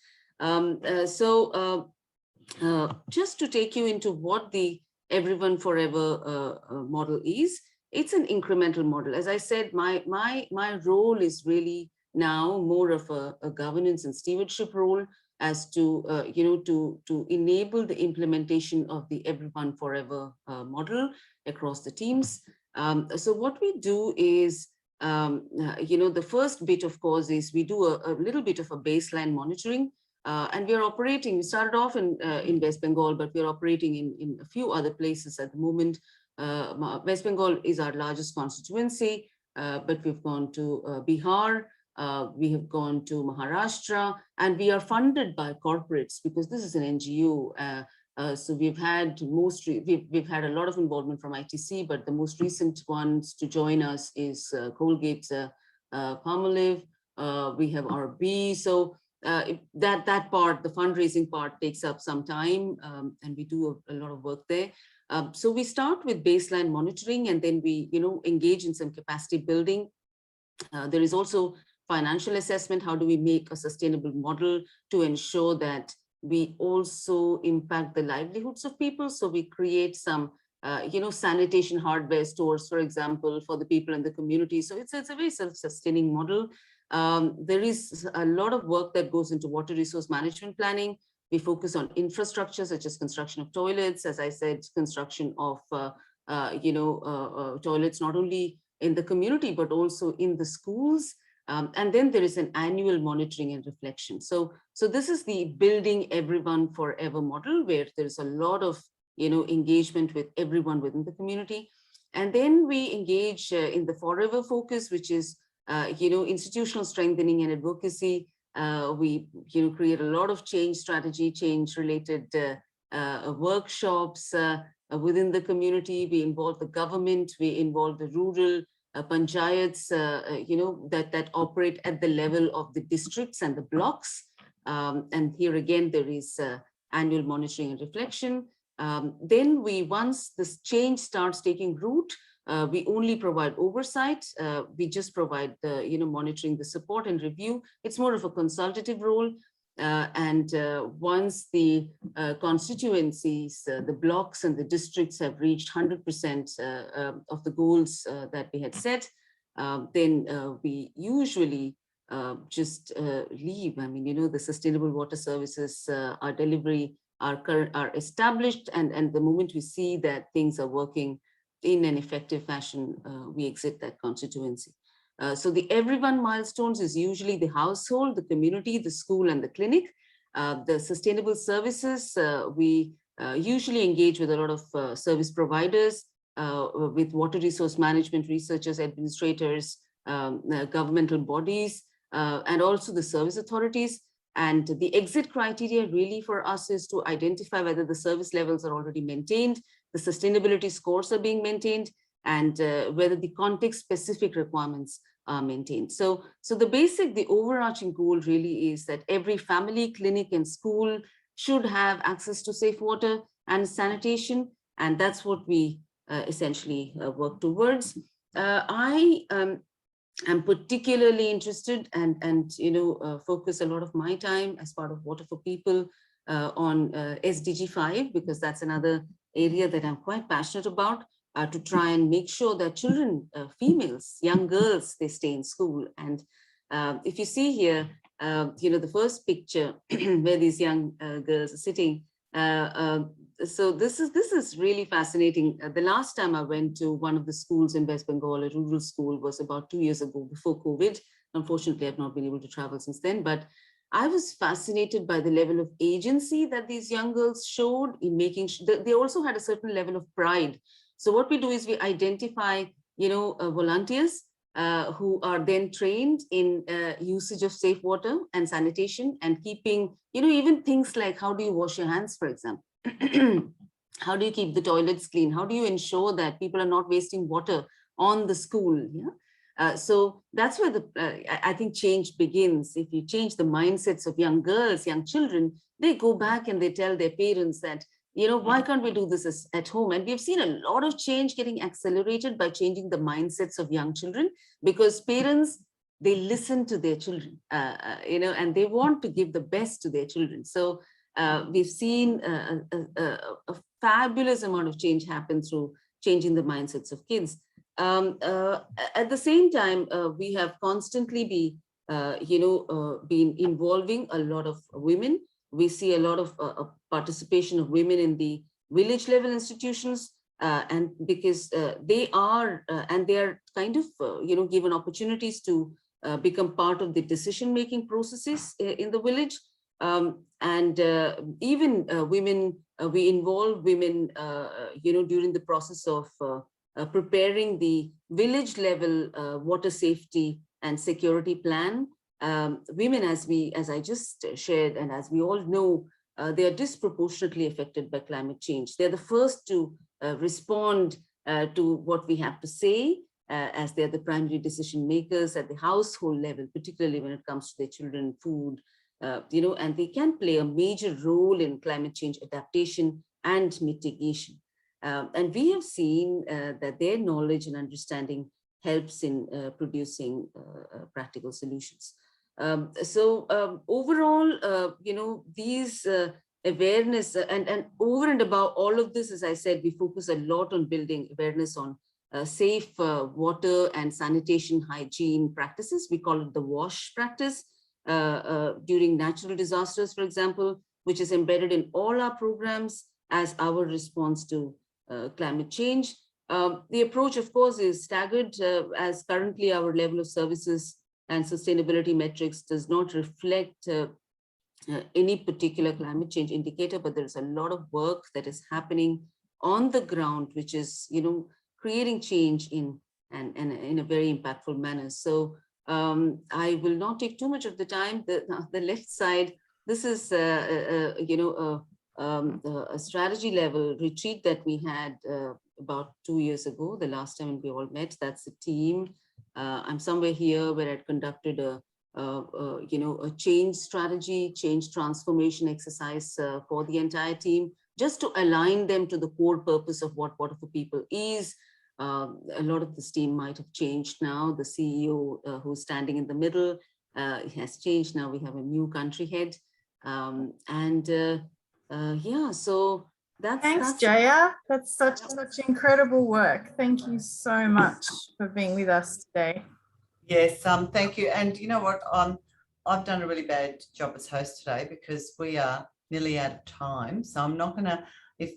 Just to take you into what the Everyone Forever model is, it's an incremental model. As I said, my role is really now more of a governance and stewardship role, as to to enable the implementation of the Everyone Forever model across the teams. So what we do is, the first bit, of course, is we do a little bit of a baseline monitoring, and we are operating. We started off in West Bengal, but we are operating in a few other places at the moment. West Bengal is our largest constituency, but we've gone to Bihar. We have gone to Maharashtra, and we are funded by corporates because this is an NGO. So we've had we've had a lot of involvement from ITC, but the most recent ones to join us is Colgate, Palmolive. We have RB. So that part, the fundraising part, takes up some time, and we do a lot of work there. So we start with baseline monitoring, and then we engage in some capacity building. There is also financial assessment. How do we make a sustainable model to ensure that we also impact the livelihoods of people? So we create some, sanitation hardware stores, for example, for the people in the community. So it's a very self-sustaining model. There is a lot of work that goes into water resource management planning. We focus on infrastructure such as construction of toilets, as I said, construction of, toilets not only in the community, but also in the schools. And then there is an annual monitoring and reflection. So this is the Building Everyone Forever model, where there's a lot of engagement with everyone within the community. And then we engage in the Forever focus, which is institutional strengthening and advocacy. We create a lot of change strategy, change related workshops within the community. We involve the government, we involve the rural panchayats, that operate at the level of the districts and the blocks. And here again, there is annual monitoring and reflection. Then once this change starts taking root, we only provide oversight. We just provide the, monitoring, the support and review. It's more of a consultative role. And once the constituencies, the blocks and the districts have reached 100% of the goals that we had set, then we usually just leave. I mean, the sustainable water services, our delivery are established, and the moment we see that things are working in an effective fashion, we exit that constituency. So the Everyone milestones is usually the household, the community, the school, and the clinic. The sustainable services, we usually engage with a lot of service providers, with water resource management researchers, administrators, governmental bodies, and also the service authorities. And the exit criteria really for us is to identify whether the service levels are already maintained, the sustainability scores are being maintained, and whether the context-specific requirements are maintained. So the overarching goal really is that every family, clinic, and school should have access to safe water and sanitation, and that's what we essentially work towards. I am particularly interested and focus a lot of my time as part of Water for People on SDG 5, because that's another area that I'm quite passionate about, to try and make sure that children, females, young girls, they stay in school. And if you see here, the first picture where these young girls are sitting, so this is really fascinating. The last time I went to one of the schools in West Bengal, a rural school, was about 2 years ago, before COVID. Unfortunately, I've not been able to travel since then, but I was fascinated by the level of agency that these young girls showed in making sure. They also had a certain level of pride. So what we do is we identify, volunteers who are then trained in usage of safe water and sanitation, and keeping, even things like how do you wash your hands, for example? How do you keep the toilets clean? How do you ensure that people are not wasting water on the school? Yeah. So that's where I think change begins. If you change the mindsets of young girls, young children, they go back and they tell their parents that, why can't we do this at home? And we've seen a lot of change getting accelerated by changing the mindsets of young children, because parents, they listen to their children, and they want to give the best to their children. So we've seen a fabulous amount of change happen through changing the mindsets of kids. At the same time, we have constantly been involving a lot of women. We see a lot of participation of women in the village level institutions, and because they are kind of given opportunities to become part of the decision-making processes in the village. Even women, we involve women, during the process of preparing the village level water safety and security plan. Women, as I just shared, and as we all know, they are disproportionately affected by climate change. They're the first to respond to what we have to say, as they're the primary decision makers at the household level, particularly when it comes to their children, food, and they can play a major role in climate change adaptation and mitigation. And we have seen that their knowledge and understanding helps in producing practical solutions. Overall, these awareness and over and above all of this, as I said, we focus a lot on building awareness on safe water and sanitation hygiene practices. We call it the WASH practice during natural disasters, for example, which is embedded in all our programs as our response to climate change. The approach, of course, is staggered, as currently our level of services and sustainability metrics does not reflect any particular climate change indicator, but there's a lot of work that is happening on the ground, which is, creating change in a very impactful manner. So I will not take too much of the time. The left side, this is a strategy level retreat that we had about 2 years ago, the last time we all met. That's the team. I'm somewhere here where I'd conducted a change strategy, change transformation exercise for the entire team, just to align them to the core purpose of what Water for People is. A lot of this team might have changed now. The CEO who's standing in the middle has changed. Now we have a new country head. Yeah, so Thanks, Jaya. That's such incredible work. Thank you so much for being with us today. Yes, thank you. And you know what? I've done a really bad job as host today because we are nearly out of time. So I'm not going to,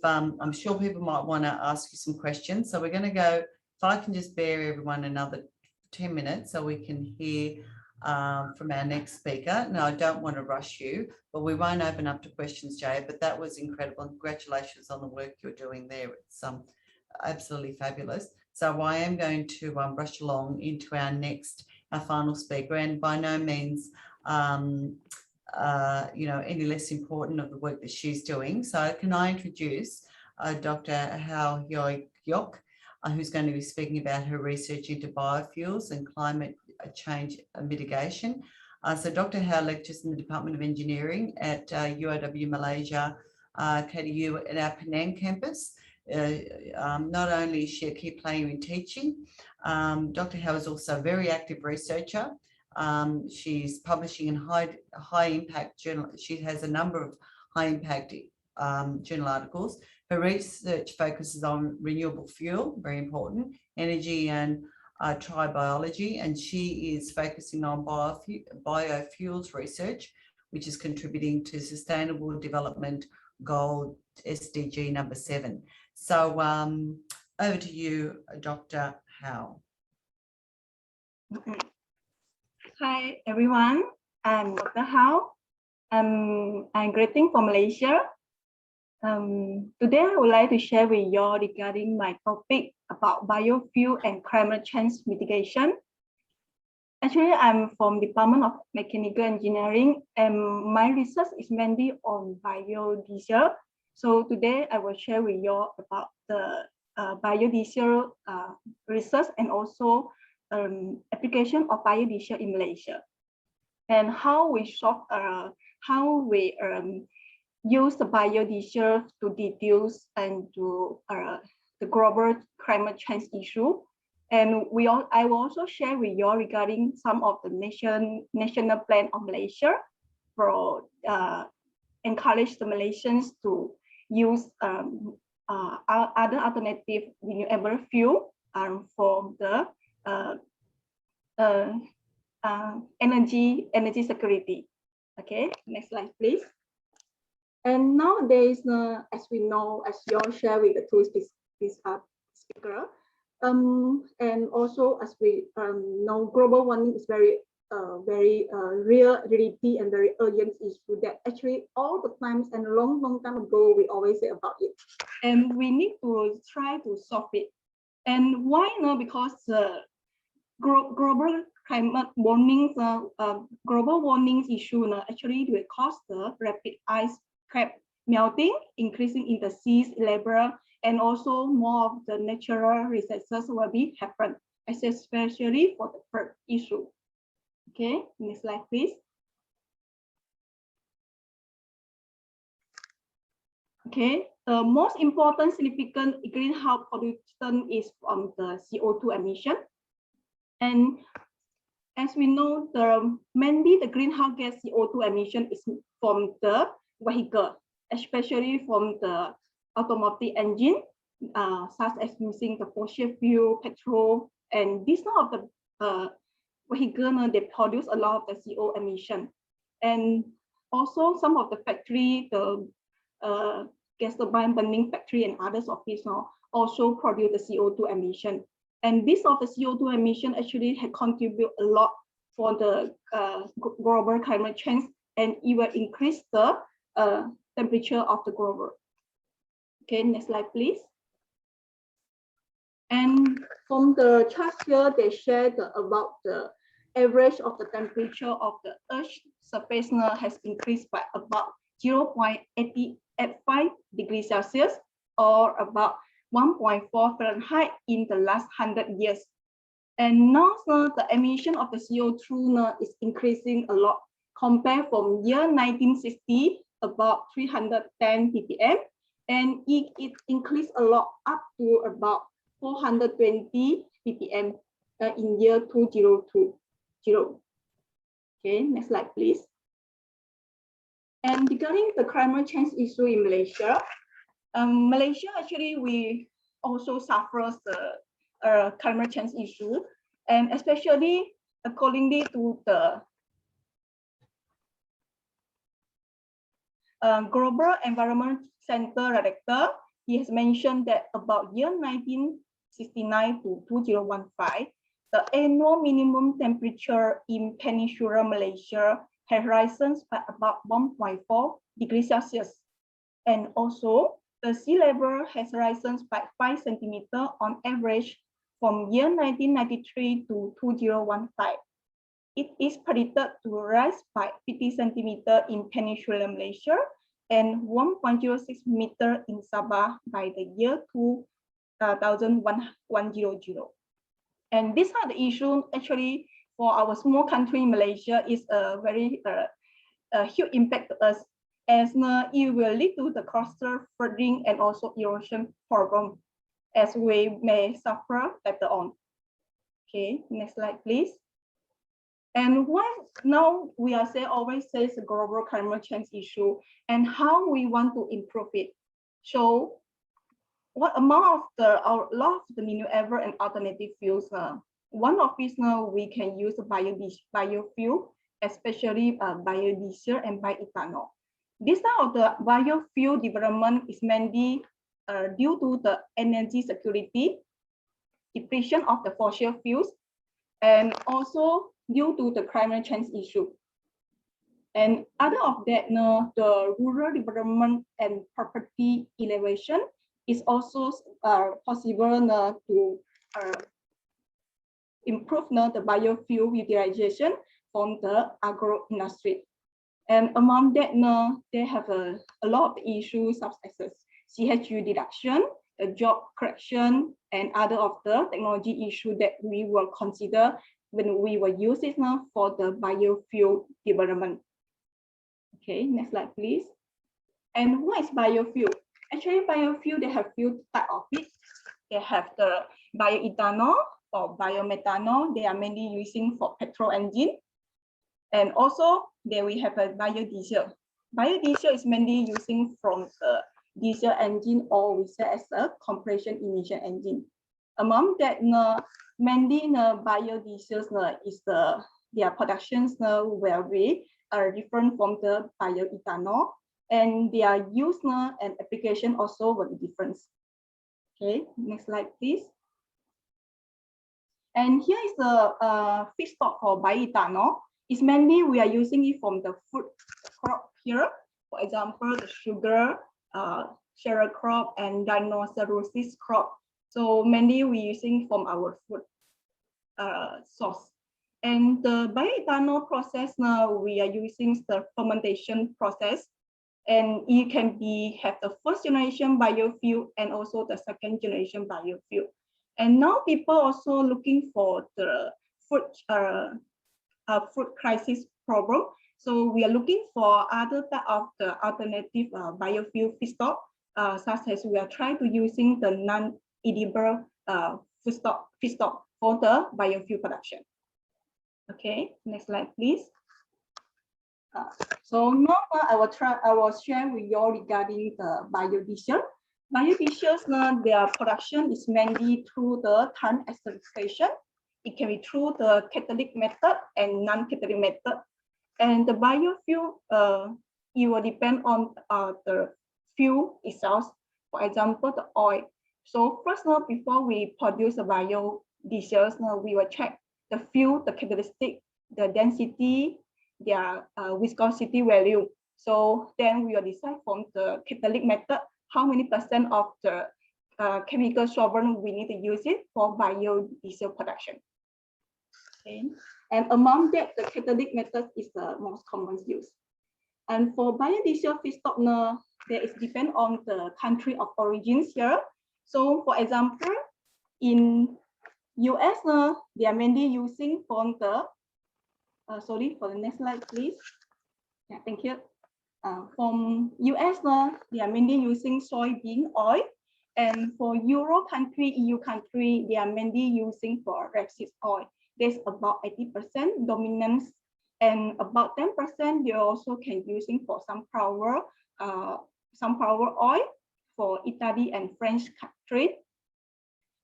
I'm sure people might want to ask you some questions. So we're going to go, if I can just bear everyone another 10 minutes so we can hear from our next speaker. No, I don't want to rush you, but we won't open up to questions, Jay, but that was incredible. Congratulations on the work you're doing there. It's absolutely fabulous. So I am going to rush along into our final speaker, and by no means, any less important of the work that she's doing. So can I introduce Dr. Heoy Geok, who's going to be speaking about her research into biofuels and climate change mitigation. So Dr. Heoy lectures in the Department of Engineering at UOW Malaysia, KDU at our Penang campus. Not only is she a key player in teaching, Dr. Heoy is also a very active researcher. She's publishing in high impact journal. She has a number of high impact journal articles. Her research focuses on renewable fuel, very important, energy and tribiology, and she is focusing on biofuels research, which is contributing to Sustainable Development Goal SDG number 7. So over to you, Dr. Heoy. Hi, everyone. I'm Dr. Heoy. I'm greeting from Malaysia. Today, I would like to share with you all regarding my topic about biofuel and climate change mitigation. Actually, I'm from Department of Mechanical Engineering, and my research is mainly on biodiesel. So today, I will share with you all about the biodiesel research and also application of biodiesel in Malaysia, and how we use the biodiesel to reduce and to the global climate change issue. And I will also share with you regarding some of the national plan of Malaysia for encourage the Malaysians to use other alternative renewable fuel for the energy security. Okay, next slide, please. And nowadays, as we know, as you all share with the two speaker, and also as we know, global warming is very real reality and very urgent issue that actually all the times and a long time ago we always say about it, and we need to try to solve it. And why? Because global climate warming, global warming issue actually will cause the rapid ice cap melting, increasing in the seas level, and also more of the natural resources will be happen, especially for the first issue. Okay, next slide, please. Okay, the most important significant greenhouse pollution is from the CO2 emission. And as we know, mainly the greenhouse gas CO2 emission is from the vehicle, especially from the automotive engine, such as using the fossil fuel, petrol, and this sort of the vehicle, they produce a lot of the CO emission. And also some of the factory, the gas turbine burning factory and others of this also produce the CO2 emission. And this of the CO2 emission actually had contributed a lot for the global climate change, and it will increase the temperature of the global. Okay, next slide, please. And from the chart here, they shared about the average of the temperature of the Earth's surface has increased by about 0.85 degrees Celsius, or about 1.4 Fahrenheit in the last 100 years. And now the emission of the CO2 is increasing a lot compared from year 1960, about 310 ppm, and it increased a lot up to about 420 ppm in year 2020. Okay, next slide, please. And regarding the climate change issue in Malaysia, Malaysia actually we also suffers the climate change issue, and especially accordingly to the Global Environment Center Director, he has mentioned that about year 1969 to 2015, the annual minimum temperature in Peninsular Malaysia has risen by about 1.4 degrees Celsius. And also, the sea level has risen by 5 centimeters on average from year 1993 to 2015. It is predicted to rise by 50 centimeters in Peninsular Malaysia and 1.06 meters in Sabah by the year 2100. And these are the issues actually for our small country Malaysia is a very huge impact to us, as it will lead to the coastal flooding and also erosion problem, as we may suffer later on. Okay, next slide, please. And why now we are always says the global climate change issue and how we want to improve it. So what amount of a lot of the renewable and alternative fuels, one of these we can use biofuel, especially biodiesel and bioethanol. This type of the biofuel development is mainly due to the energy security, depletion of the fossil fuels, and also due to the climate change issue. And other of that, the rural development and property elevation is also possible to improve the biofuel utilization from the agro industry. And among that, they have a lot of issues such as CHU deduction, job creation, and other of the technology issue that we will consider when we will use it for the biofuel development. Okay, next slide, please. And what is biofuel? Actually, biofuel, they have few types of it. They have the bioethanol or biomethanol. They are mainly using for petrol engine. And also, there we have a biodiesel. Biodiesel is mainly using from the diesel engine, or we say as a compression emission engine. Among that, mainly biodiesels is their productions very different from the bioethanol, and their use and application also will be different. Okay, next slide, please. And here is the feedstock for bioethanol. It's mainly we are using it from the food crop here. For example, the sugar, sharecrop, and dinoceraceous crop. So mainly we're using from our food source. And the bioethanol process now, we are using the fermentation process. And it can have the first generation biofuel and also the second generation biofuel. And now people also looking for the food crisis problem. So we are looking for other type of the alternative biofuel feedstock, such as we are trying to using the non-edible feedstock for the biofuel production. Okay, next slide, please. So now I will share with you regarding the biodiesel. Biodiesels, their production is mainly through the time esterification. It can be through the catalytic method and non-catalytic method. And the biofuel, it will depend on the fuel itself. For example, the oil. So first, before we produce the biodiesels, we will check the fuel, the characteristic, the density, their viscosity value. So then we will decide from the catalytic method how many % of the chemical solvent we need to use it for biodiesel production. Okay. And among that, the catalytic method is the most common use. And for biodiesel feedstock, there is depend on the country of origins here. So for example, in US, they are mainly using from the, sorry, for the next slide, please. Yeah, thank you. From US, they are mainly using soybean oil. And for Euro country, EU country, they are mainly using for rapeseed oil. There's about 80% dominance, and about 10% they also can using for sunflower oil for Italy and French country.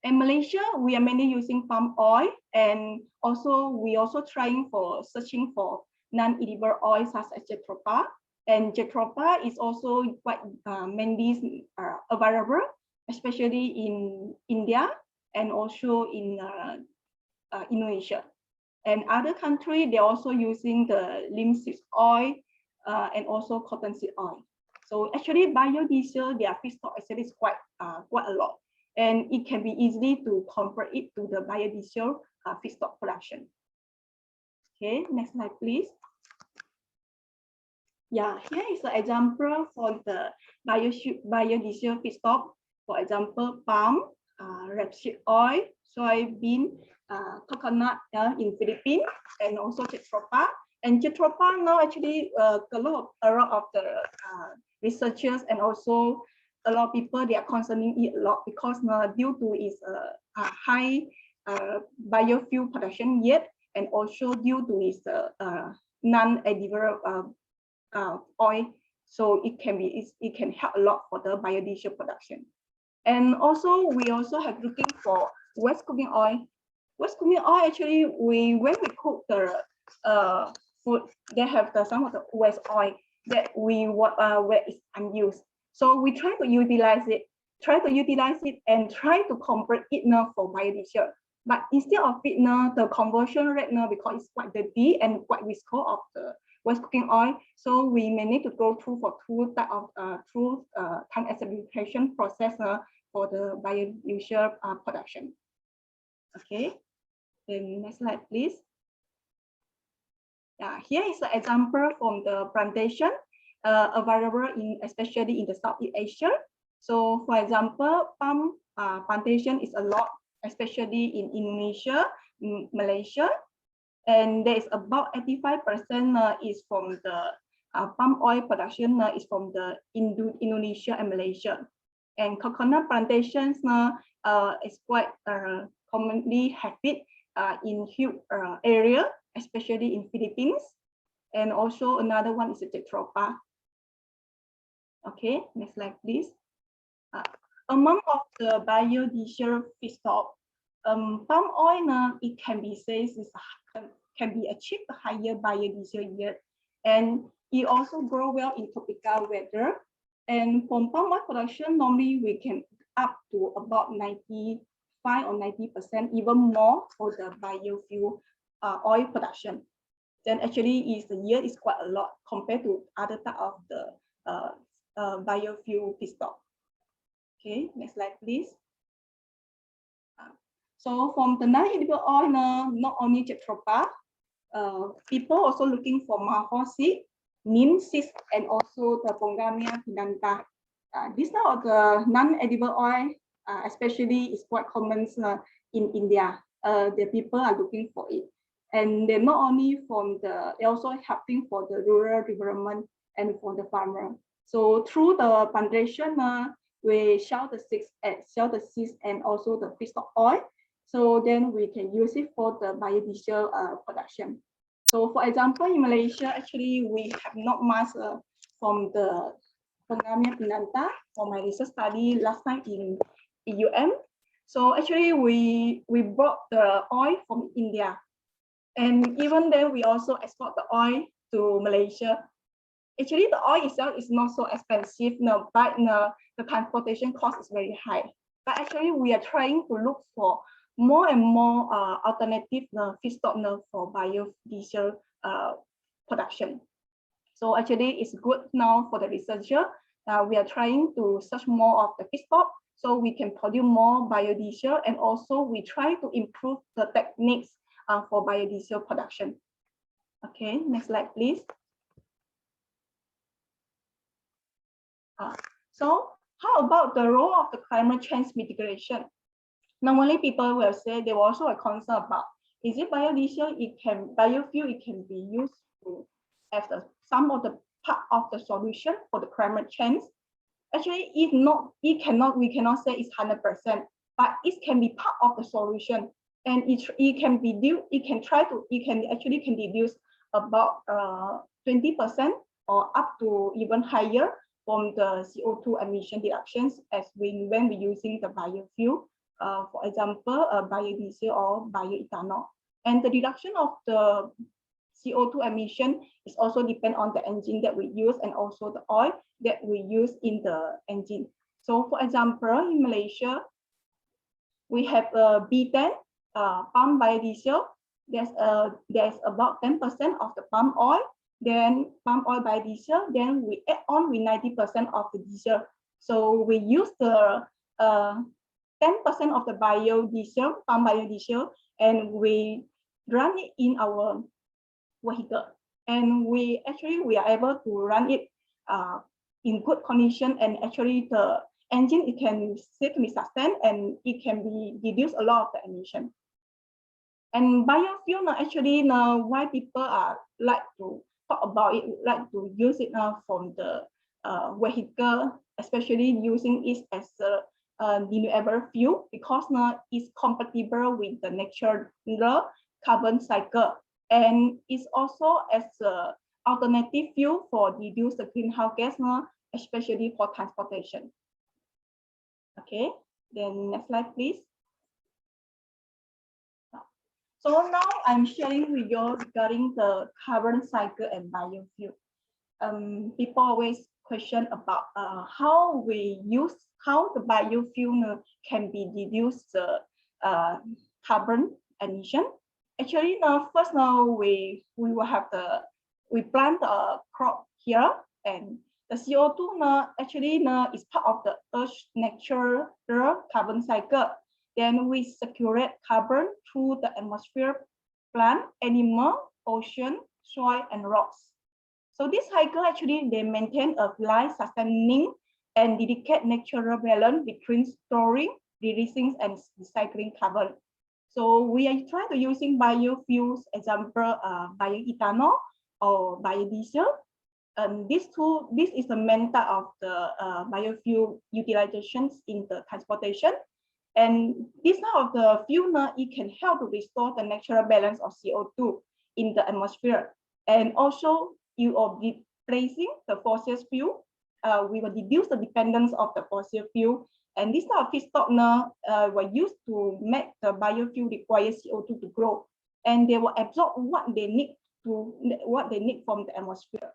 In Malaysia, we are mainly using palm oil, and also we also trying for searching for non-edible oil such as jatropha. And jatropha is also quite mainly available, especially in India and also in Indonesia. And other countries, they're also using the linseed oil and also cottonseed oil. So actually biodiesel, their feedstock actually is quite a lot. And it can be easily to convert it to the biodiesel feedstock production. Okay, next slide, please. Yeah, here is an example for the biodiesel feedstock. For example, palm, rapeseed oil, soybean, coconut in Philippines, and also jatropha. And jatropha now actually a lot of the researchers and also a lot of people, they are consuming it a lot because due to its high biofuel production yet, and also due to its non-edible oil, so it can help a lot for the biodiesel production. And also we also have looking for waste cooking oil. Waste cooking oil actually when we cook the food, they have some of the waste oil that where it's unused. So we try to utilize it and try to convert it now for biodiesel. But instead of it now, the conversion rate now, because it's quite dirty and quite risky of the waste cooking oil, so we may need to go through for two type of time esterification process for the biodiesel production. Okay, then next slide, please. Here is an example from the plantation available especially in the Southeast Asia. So for example, palm plantation is a lot, especially in Indonesia, Malaysia, and there is about 85% is from the palm oil production is from the Indonesia and Malaysia. And coconut plantations is quite commonly habit in huge area, especially in Philippines. And also another one is the Jethropa. Okay, next slide, please. Among of the biodiesel feedstock, palm oil, it can be said can be achieved a higher biodiesel yield, and it also grow well in tropical weather. And from palm oil production, normally we can up to about 95 or 90%, even more for the biofuel oil production. Then actually the yield is quite a lot compared to other type of the biofuel feedstock. Okay, next slide, please. So from the non-edible oil, not only Jethropa, people also looking for mahua seed, neem seeds, and also the Pongamia pinanta. These are the non-edible oil, especially is quite common in India. The people are looking for it, and they're not only from the, they're also helping for the rural development and for the farmer. So through the plantation, we sell the seeds and also the feedstock oil. So then we can use it for the biodiesel production. So for example, in Malaysia, actually we have not much from the Pongamia pinanta for my research study last time in So actually we brought the oil from India, and even then we also export the oil to Malaysia. Actually, the oil itself is not so expensive, but the transportation cost is very high. But actually, we are trying to look for more and more alternative feedstock for biodiesel production. So actually, it's good now for the researcher. We are trying to search more of the feedstock so we can produce more biodiesel, and also we try to improve the techniques for biodiesel production. Okay, next slide, please. So how about the role of the climate change mitigation? Normally people will say they were also a concern about, is it biodiesel, biofuel, it can be used as some of the part of the solution for the climate change. Actually, if not, we cannot say it's 100%, but it can be part of the solution, and it can reduce about 20% or up to even higher from the CO2 emission deductions as when we're using the biofuel, for example, biodiesel or bioethanol. And the reduction of the CO2 emission is also depend on the engine that we use and also the oil that we use in the engine. So for example, in Malaysia, we have a B10 palm biodiesel. There's about 10% of the palm oil, then palm oil biodiesel, then we add on with 90% of the diesel. So we use the 10% of the biodiesel, palm biodiesel, and we run it in our vehicle. And we are able to run it in good condition, and actually the engine, it can still be sustained and it can be reduce a lot of the emission. And biofuel actually why people are like to talk about it, like to use it from the vehicle, especially using it as a renewable fuel, because it's compatible with the natural carbon cycle, and it's also as an alternative fuel for reduce the greenhouse gas, especially for transportation. Okay, then next slide, please. So now I'm sharing with you regarding the carbon cycle and biofuel. People always question about how the biofuel can be reduced carbon emission. Actually, first we will have we plant a crop here, and the CO2 actually is part of the Earth's natural carbon cycle. Then we circulate carbon through the atmosphere, plant, animal, ocean, soil, and rocks. So this cycle actually they maintain a life-sustaining and delicate natural balance between storing, releasing, and recycling carbon. So we are trying to using biofuels, example bioethanol or biodiesel. this is the main type of the biofuel utilizations in the transportation. And this type of the fuel, it can help to restore the natural balance of CO2 in the atmosphere. And also, you are replacing the fossil fuel. We will reduce the dependence of the fossil fuel. And this type of feedstock were used to make the biofuel require CO2 to grow. And they will absorb what they need from the atmosphere.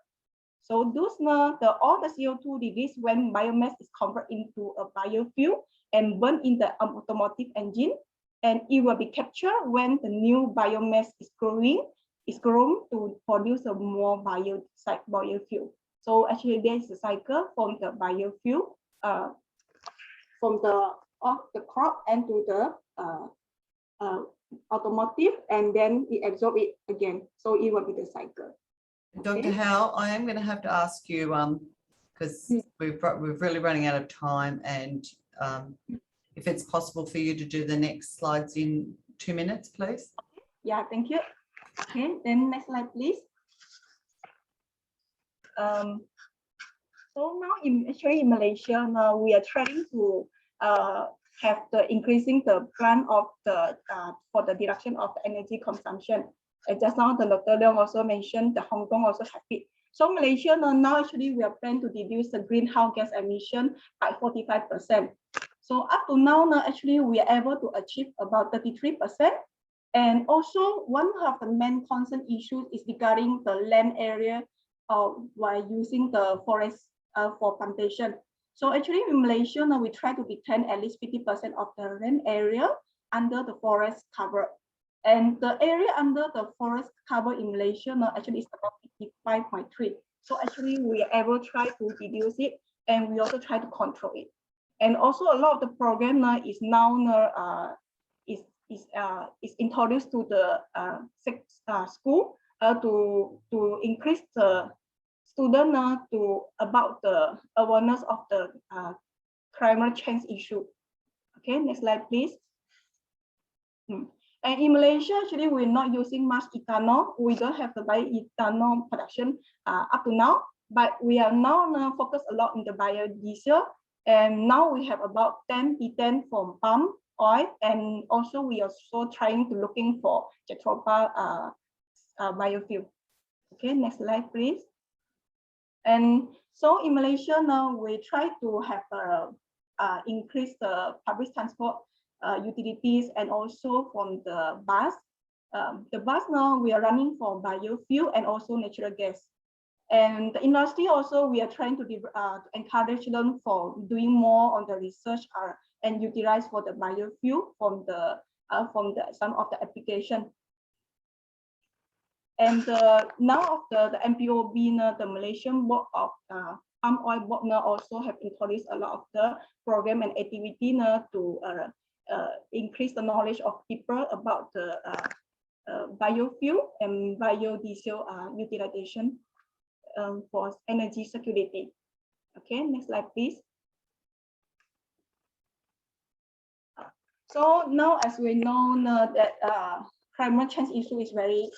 So those all the CO2 released when biomass is converted into a biofuel and burned in the automotive engine, and it will be captured when the new biomass is grown to produce a more biofuel. So actually there is a cycle from the biofuel from the crop and to the automotive, and then it absorb it again. So it will be the cycle. Dr. Howe, I am going to have to ask you, because we're really running out of time, and if it's possible for you to do the next slides in 2 minutes, please. Yeah, thank you. Okay, then next slide, please. So now actually in Malaysia, now we are trying to have the increasing the plan of the for the reduction of the energy consumption. And just now the Dr. Leung also mentioned the Hong Kong also have it. So Malaysia now actually we are planning to reduce the greenhouse gas emission by 45%. So up to now actually we are able to achieve about 33%. And also one of the main concern issues is regarding the land area while using the forest for plantation. So actually in Malaysia now we try to retain at least 50% of the land area under the forest cover. And the area under the forest cover in Malaysia now actually is about 55.3. So actually we are able to try to reduce it, and we also try to control it. And also a lot of the program now is now is introduced to the school to increase the student to about the awareness of the climate change issue. Okay, next slide, please. And in Malaysia, actually, we're not using much ethanol. We don't have the bioethanol production up to now, but we are now focused a lot in the biodiesel. And now we have about 10% from palm oil, and also we are also trying to looking for jatropha biofuel. Okay, next slide, please. And so in Malaysia now we try to have increase the public transport utilities, and also from the bus. The bus now we are running for biofuel and also natural gas. And the industry also we are trying to encourage them for doing more on the research and utilize for the biofuel from the some of the application. And now the MPOB, the Malaysian Board of Palm Oil Board now also have introduced a lot of the program and activity to increase the knowledge of people about the biofuel and biodiesel utilization for energy security. Okay, next slide, please. So now, as we know that climate change issue is very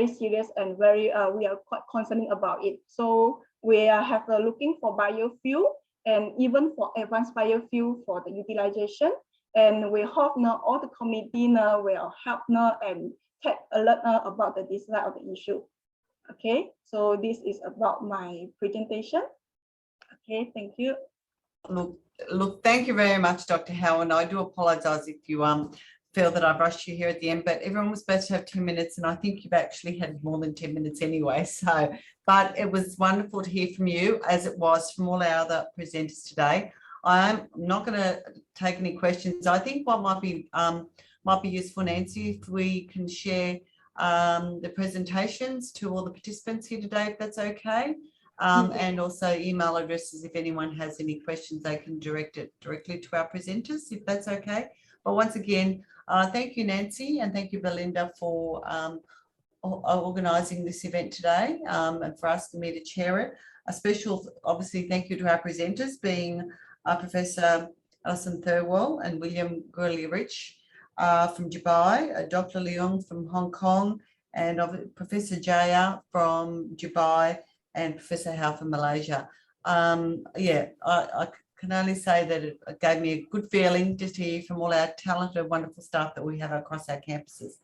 serious and very we are quite concerned about it. So we have looking for biofuel and even for advanced biofuel for the utilization. And we hope now all the committee now will help now and take alert about this side of the issue. Okay, so this is about my presentation. Okay, thank you. Look, thank you very much, Dr. Howe, and I do apologize if you feel that I've rushed you here at the end, but everyone was supposed to have 2 minutes, and I think you've actually had more than 10 minutes anyway. So, but it was wonderful to hear from you, as it was from all our other presenters today. I'm not going to take any questions. I think what might be useful, Nancy, if we can share the presentations to all the participants here today, if that's okay. And also email addresses, if anyone has any questions, they can direct it directly to our presenters, if that's okay. But once again, thank you, Nancy, and thank you, Belinda, for organising this event today and for asking me to chair it. A special, obviously, thank you to our presenters, being Professor Alison Thirlwall and William Gueraiche from Dubai, Dr Leung from Hong Kong, and of Professor Jaya from Dubai and Professor Hao from Malaysia. Yeah, I can only say that it gave me a good feeling just to hear from all our talented, wonderful staff that we have across our campuses.